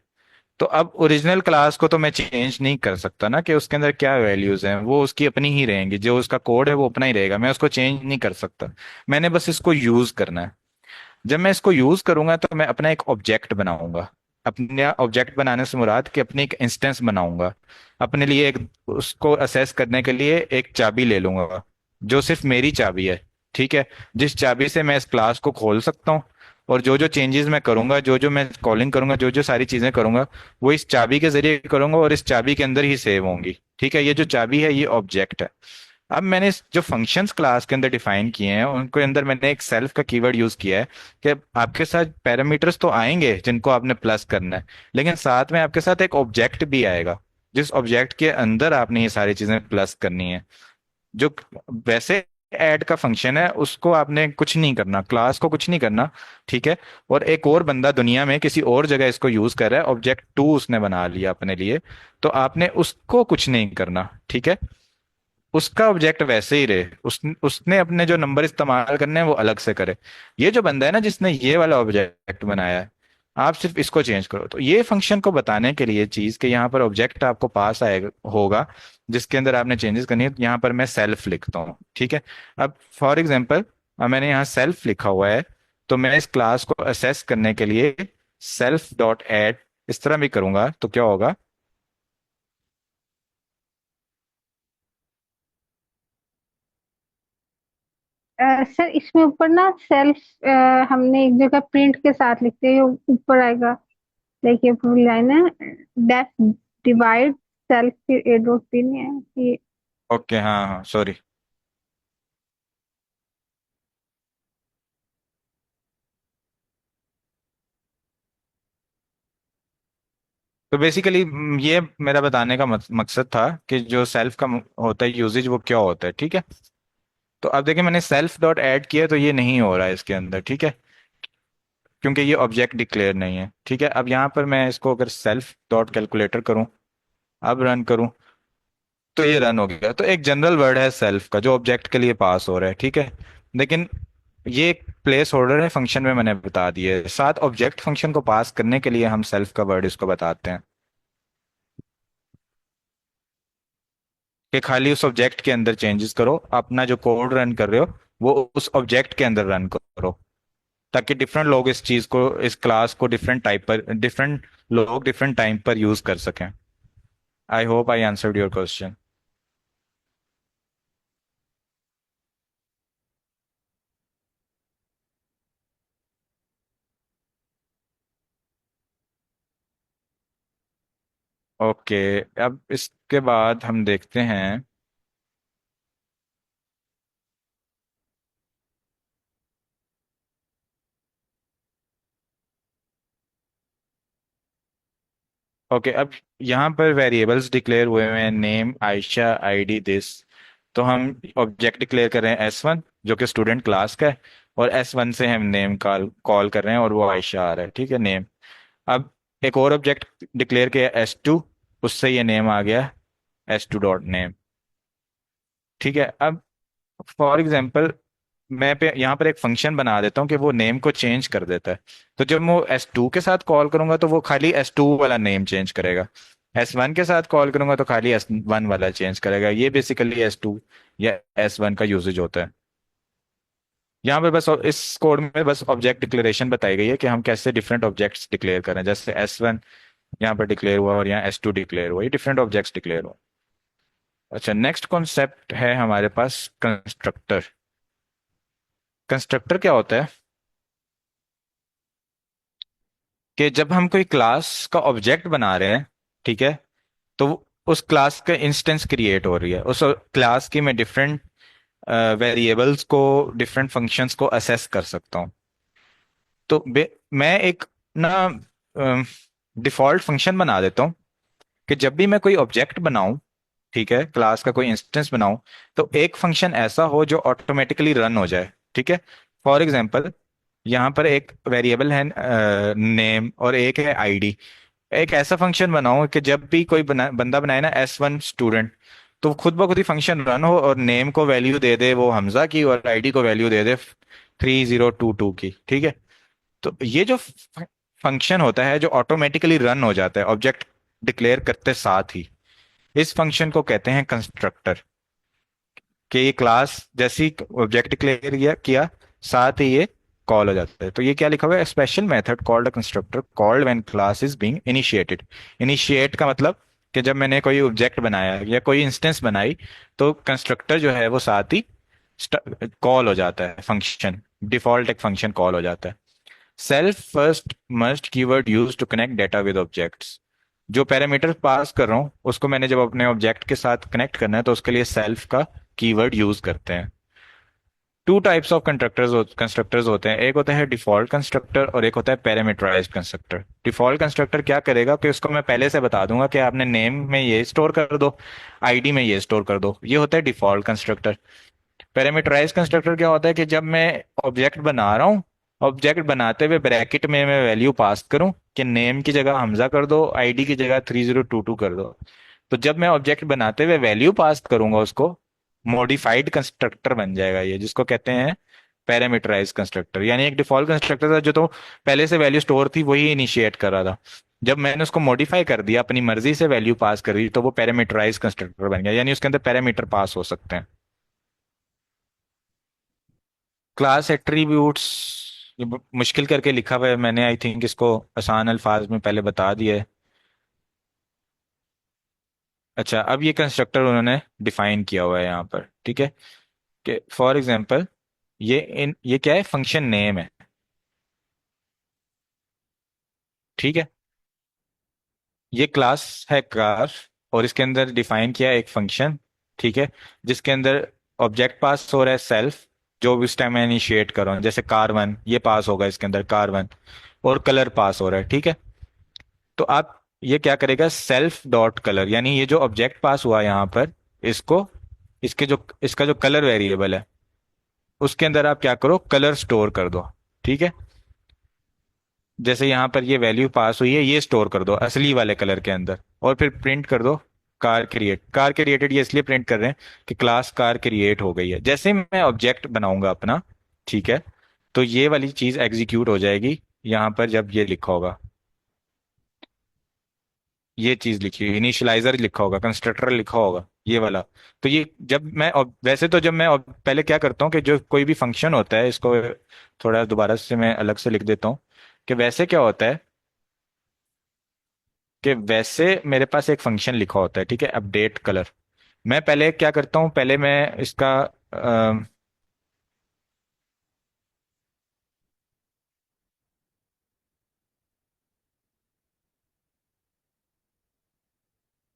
तो अब ओरिजिनल क्लास को तो मैं चेंज नहीं कर सकता ना, कि उसके अंदर क्या वैल्यूज हैं, वो उसकी अपनी ही रहेंगी, जो उसका कोड है वो अपना ही रहेगा, मैं उसको चेंज नहीं कर सकता। मैंने बस इसको यूज करना है। जब मैं इसको यूज करूंगा तो मैं अपना एक ऑब्जेक्ट बनाऊंगा। अपने ऑब्जेक्ट बनाने से मुराद कि अपनी एक इंस्टेंस बनाऊंगा अपने लिए, एक उसको असेस करने के लिए एक चाबी ले लूंगा जो सिर्फ मेरी चाबी है, ठीक है, जिस चाबी से मैं इस क्लास को खोल सकता हूँ। और जो जो चेंजेस मैं करूंगा, जो जो मैं कॉलिंग करूंगा, जो जो सारी चीजें करूंगा, वो इस चाबी के जरिए करूंगा और इस चाबी के अंदर ही सेव होंगी। ठीक है, ये जो चाबी है ये ऑब्जेक्ट है। अब मैंने जो फंक्शंस क्लास के अंदर डिफाइन किए हैं उनके अंदर मैंने एक सेल्फ का कीवर्ड यूज किया है, कि आपके साथ पैरामीटर्स तो आएंगे जिनको आपने प्लस करना है, लेकिन साथ में आपके साथ एक ऑब्जेक्ट भी आएगा, जिस ऑब्जेक्ट के अंदर आपने ये सारी चीजें प्लस करनी है। जो वैसे ऐड का फंक्शन है उसको आपने कुछ नहीं करना, क्लास को कुछ नहीं करना, ठीक है। और एक और बंदा दुनिया में किसी और जगह इसको यूज कर रहा है, ऑब्जेक्ट टू उसने बना लिया अपने लिए, तो आपने उसको कुछ नहीं करना, ठीक है। उसका ऑब्जेक्ट वैसे ही रहे, उसने अपने जो नंबर इस्तेमाल करने हैं वो अलग से करे। ये जो बंदा है ना जिसने ये वाला ऑब्जेक्ट बनाया है, आप सिर्फ इसको चेंज करो। तो ये फंक्शन को बताने के लिए चीज कि यहाँ पर ऑब्जेक्ट आपको पास आएगा होगा जिसके अंदर आपने चेंजेस करनी है, तो यहाँ पर मैं सेल्फ लिखता हूँ, ठीक है। अब फॉर एग्जाम्पल मैंने यहाँ सेल्फ लिखा हुआ है, तो मैं इस क्लास को असेस करने के लिए सेल्फ डॉट एड इस तरह भी करूंगा तो क्या होगा। सर इसमें ऊपर ना सेल्फ हमने एक जगह प्रिंट के साथ लिखते हैं, ऊपर आएगा। देखिए पूरी लाइन है, दैट डिवाइड सेल्फ, फिर ए डॉट पिन है ये। ओके, हाँ हाँ, सॉरी। तो बेसिकली ये मेरा बताने का मकसद था कि जो सेल्फ का होता है यूजेज वो क्या होता है, ठीक है। तो अब देखिए मैंने सेल्फ डॉट ऐड किया तो ये नहीं हो रहा है इसके अंदर, ठीक है, क्योंकि ये ऑब्जेक्ट डिक्लेयर नहीं है, ठीक है। अब यहाँ पर मैं इसको अगर सेल्फ डॉट कैलकुलेटर करूँ, अब रन करूँ, तो ये रन हो गया। तो एक जनरल वर्ड है सेल्फ का जो ऑब्जेक्ट के लिए पास हो रहा है, ठीक है। लेकिन ये एक प्लेस होल्डर है फंक्शन में, मैंने बता दिया है, साथ ऑब्जेक्ट फंक्शन को पास करने के लिए हम सेल्फ का वर्ड इसको बताते हैं, कि खाली उस ऑब्जेक्ट के अंदर चेंजेस करो, अपना जो कोड रन कर रहे हो वो उस ऑब्जेक्ट के अंदर रन करो, ताकि डिफरेंट लोग इस चीज को, इस क्लास को डिफरेंट लोग डिफरेंट टाइम पर यूज कर सकें। I hope I answered your question. Okay, अब इसके बाद हम देखते हैं। ओके, अब यहाँ पर वेरिएबल्स डिक्लेयर हुए हुए हैं, नेम, आयशा, आईडी, दिस। तो हम ऑब्जेक्ट डिक्लेयर कर रहे हैं S1 जो कि स्टूडेंट क्लास का है, और S1 से हम नेम कॉल कॉल कर रहे हैं और वो आयशा आ रहा है, ठीक है, नेम। अब एक और ऑब्जेक्ट डिक्लेयर किया S2, उससे ये नेम आ गया, S2 डॉट नेम, ठीक है। अब फॉर एग्जाम्पल मैं पे यहाँ पर एक फंक्शन बना देता हूँ कि वो नेम को चेंज कर देता है। तो जब मैं S2 के साथ कॉल करूंगा तो वो खाली S2 वाला नेम चेंज करेगा, S1 के साथ कॉल करूंगा तो खाली S1 वाला चेंज करेगा। ये बेसिकली S2 या S1 का यूजेज होता है। यहाँ पे बस इस कोड में बस ऑब्जेक्ट डिक्लेरेशन बताई गई है कि हम कैसे डिफरेंट ऑब्जेक्ट्स डिक्लेयर करें, जैसे S1 यहाँ पर डिक्लेयर हुआ और यहाँ S2 डिक्लेयर हुआ, ये डिफरेंट ऑब्जेक्ट्स डिक्लेयर हुआ। अच्छा, नेक्स्ट कॉन्सेप्ट है हमारे पास कंस्ट्रक्टर। कंस्ट्रक्टर क्या होता है कि जब हम कोई क्लास का ऑब्जेक्ट बना रहे हैं, ठीक है, तो उस क्लास का इंस्टेंस क्रिएट हो रही है, उस क्लास की मैं डिफरेंट वेरिएबल्स को, डिफरेंट फंक्शंस को असेस कर सकता हूँ। तो मैं एक ना डिफॉल्ट फंक्शन बना देता हूँ कि जब भी मैं कोई ऑब्जेक्ट बनाऊं, ठीक है, क्लास का कोई इंस्टेंस बनाऊं, तो एक फंक्शन ऐसा हो जो ऑटोमेटिकली रन हो जाए, ठीक है। फॉर एग्जांपल यहाँ पर एक वेरिएबल है नेम और एक है आईडी। एक ऐसा फंक्शन बनाओ कि जब भी कोई बंदा बनाए ना S1 स्टूडेंट, तो खुद ब खुद ही फंक्शन रन हो और नेम को वैल्यू दे दे वो हमजा की और आईडी को वैल्यू दे दे 3022 की, ठीक है। तो ये जो फंक्शन होता है जो ऑटोमेटिकली रन हो जाता है ऑब्जेक्ट डिक्लेयर करते साथ ही, इस फंक्शन को कहते हैं कंस्ट्रक्टर। कि ये क्लास जैसी ऑब्जेक्ट डिक्लेयर किया साथ ही ये कॉल हो जाता है। तो ये क्या लिखा हुआ है, special method called constructor called when class is being initiated. Initiate का मतलब कि जब मैंने कोई ऑब्जेक्ट बनाया या कोई इंस्टेंस बनाई, तो कंस्ट्रक्टर जो है वो साथ ही कॉल हो जाता है, फंक्शन डिफॉल्ट एक फंक्शन कॉल हो जाता है। Self first must keyword use to connect data with objects. जो पैरामीटर पास कर रहा हूँ उसको मैंने जब अपने ऑब्जेक्ट के साथ कनेक्ट करना है तो उसके लिए सेल्फ का कीवर्ड यूज करते हैं। टू टाइप्स ऑफ कंस्ट्रक्टर्स होते हैं, एक होता है डिफॉल्ट कंस्ट्रक्टर और एक होता है पैरामीटराइज्ड कंस्ट्रक्टर। डिफॉल्ट कंस्ट्रक्टर क्या करेगा कि उसको मैं पहले से बता दूंगा कि आपने नेम में ये स्टोर कर दो, आईडी में ये स्टोर कर दो, ये होता है डिफॉल्ट कंस्ट्रक्टर। पैरामीटराइज कंस्ट्रक्टर क्या होता है कि जब मैं ऑब्जेक्ट बना रहा हूँ, ऑब्जेक्ट बनाते हुए ब्रैकेट में मैं वैल्यू पास करूं कि नेम की जगह हमजा कर दो, आईडी की जगह 3022 कर दो। तो जब मैं ऑब्जेक्ट बनाते हुए वैल्यू पास करूंगा उसको, मॉडिफाइड कंस्ट्रक्टर बन जाएगा ये, जिसको कहते हैं पैरामीटराइज कंस्ट्रक्टर। यानी एक डिफॉल्ट कंस्ट्रक्टर था जो तो पहले से वैल्यू स्टोर थी वही इनिशिएट कर रहा था, जब मैंने उसको मॉडिफाई कर दिया अपनी मर्जी से वैल्यू पास कर दी तो वो पैरामीटराइज कंस्ट्रक्टर बन गया, यानी उसके अंदर पैरामीटर पास हो सकते हैं। क्लास एट्रीब्यूट्स ये मुश्किल करके लिखा हुआ है मैंने, आई थिंक इसको आसान अल्फाज में पहले बता दिया है। अच्छा, अब ये कंस्ट्रक्टर उन्होंने डिफाइन किया हुआ है यहाँ पर, ठीक है। कि फॉर एग्जांपल ये क्या है, फंक्शन नेम है, ठीक है। ये क्लास है कार और इसके अंदर डिफाइन किया है एक फंक्शन, ठीक है, जिसके अंदर ऑब्जेक्ट पास हो रहा है सेल्फ, जो भी उस टाइम मैं इनिशिएट कर रहा हूँ, जैसे कार 1 ये पास होगा इसके अंदर कार 1, और कलर पास हो रहा है, ठीक है। तो आप ये क्या करेगा, सेल्फ डॉट कलर, यानी ये जो ऑब्जेक्ट पास हुआ यहाँ पर, इसको इसका जो कलर वेरिएबल है उसके अंदर आप क्या करो, कलर स्टोर कर दो, ठीक है। जैसे यहाँ पर ये वैल्यू पास हुई है ये स्टोर कर दो असली वाले कलर के अंदर, और फिर प्रिंट कर दो कार क्रिएटेड। ये इसलिए प्रिंट कर रहे हैं कि क्लास कार क्रिएट हो गई है। जैसे मैं ऑब्जेक्ट बनाऊंगा अपना, ठीक है, तो ये वाली चीज एग्जीक्यूट हो जाएगी यहाँ पर जब ये लिखा होगा, ये चीज लिखी है, इनिशियलाइजर लिखा होगा, कंस्ट्रक्टर लिखा होगा ये वाला। तो ये जब मैं वैसे तो जब मैं पहले क्या करता हूँ कि जो कोई भी फंक्शन होता है इसको थोड़ा दोबारा से मैं अलग से लिख देता हूँ। कि वैसे क्या होता है कि वैसे मेरे पास एक फंक्शन लिखा होता है, ठीक है, अपडेट कलर। मैं पहले क्या करता हूँ, पहले मैं इसका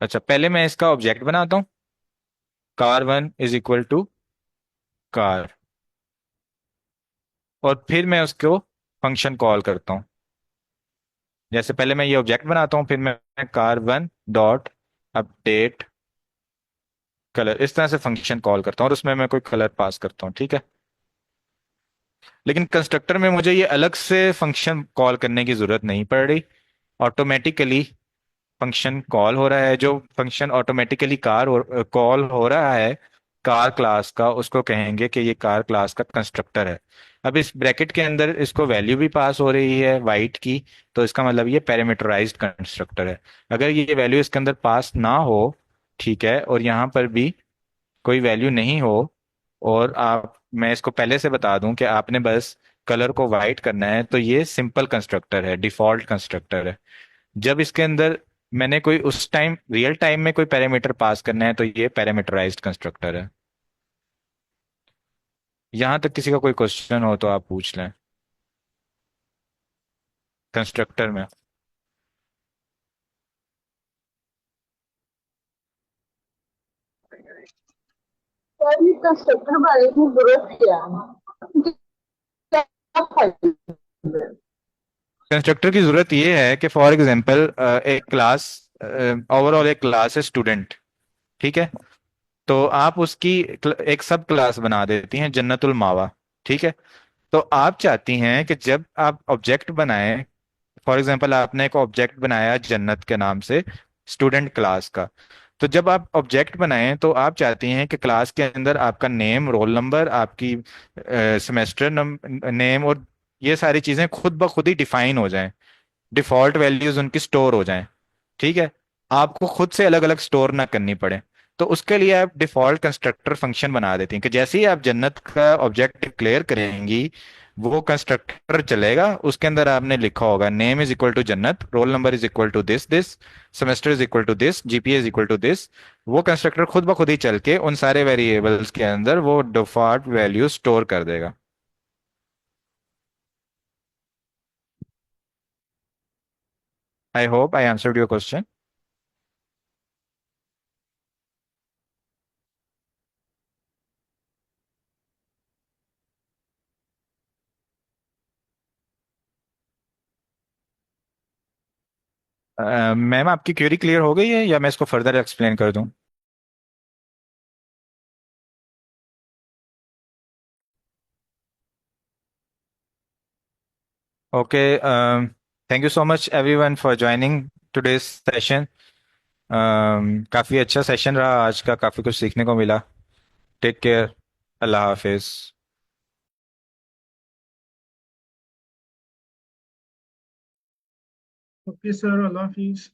अच्छा पहले मैं इसका ऑब्जेक्ट बनाता हूँ, car 1 is equal to car, और फिर मैं उसको फंक्शन कॉल करता हूँ। जैसे पहले मैं ये ऑब्जेक्ट बनाता हूँ, फिर मैं कार 1 डॉट अपडेट कलर, इस तरह से फंक्शन कॉल करता हूँ और उसमें मैं कोई कलर पास करता हूँ, ठीक है। लेकिन कंस्ट्रक्टर में मुझे ये अलग से फंक्शन कॉल करने की जरूरत नहीं पड़ रही, ऑटोमेटिकली फंक्शन कॉल हो रहा है। जो फंक्शन ऑटोमेटिकली कॉल हो रहा है कार क्लास का, उसको कहेंगे कि ये कार क्लास का कंस्ट्रक्टर है। अब इस ब्रैकेट के अंदर इसको वैल्यू भी पास हो रही है वाइट की, तो इसका मतलब ये पैरामीटराइज्ड कंस्ट्रक्टर है। अगर ये वैल्यू इसके अंदर पास ना हो, ठीक है, और यहाँ पर भी कोई वैल्यू नहीं हो, और आप मैं इसको पहले से बता दूं कि आपने बस कलर को वाइट करना है, तो ये सिंपल कंस्ट्रक्टर है, डिफॉल्ट कंस्ट्रक्टर है। जब इसके अंदर मैंने कोई उस टाइम रियल टाइम में कोई पैरामीटर पास करना है तो ये पैरामीटराइज्ड कंस्ट्रक्टर है। यहां तक किसी का कोई क्वेश्चन हो तो आप पूछ लें कंस्ट्रक्टर में। सर ये कंस्ट्रक्टर वाले की जरूरत क्या है? क्या फायदा है? कंस्ट्रक्टर की जरूरत ये है कि फॉर एग्जांपल एक क्लास, ओवरऑल एक क्लास है स्टूडेंट, ठीक है। तो आप उसकी एक सब क्लास बना देती हैं जन्नतुल मावा, ठीक है। तो आप चाहती हैं कि जब आप ऑब्जेक्ट बनाएं, फॉर एग्जांपल आपने एक ऑब्जेक्ट बनाया जन्नत के नाम से स्टूडेंट क्लास का, तो जब आप ऑब्जेक्ट बनाएं तो आप चाहती हैं कि क्लास के अंदर आपका नेम, रोल नंबर, आपकी सेमेस्टर नेम और ये सारी चीजें खुद ब खुद ही डिफाइन हो जाएं, डिफॉल्ट वैल्यूज उनकी स्टोर हो जाएं। ठीक है, आपको खुद से अलग अलग स्टोर ना करनी पड़े। तो उसके लिए आप डिफॉल्ट कंस्ट्रक्टर फंक्शन बना देती हैं कि जैसे ही आप जन्नत का ऑब्जेक्ट डिक्लेयर करेंगी, वो कंस्ट्रक्टर चलेगा, उसके अंदर आपने लिखा होगा name is equal to Jannat, roll number is equal to this this, semester is equal to this, GPA is equal to this. वो कंस्ट्रक्टर खुद ब खुद ही चल के उन सारे वेरिएबल्स के अंदर वो डिफॉल्ट वैल्यू स्टोर कर देगा। I hope I answered your question. Ma'am, आपकी क्वेरी क्लियर हो गई है या मैं इसको फर्दर एक्सप्लेन कर दूं? Okay, thank you so much everyone for joining today's session. काफ़ी अच्छा सेशन रहा आज का, काफ़ी कुछ सीखने को मिला। Take care. अल्लाह हाफिज। ओके सर, अल्लाह हाफिज।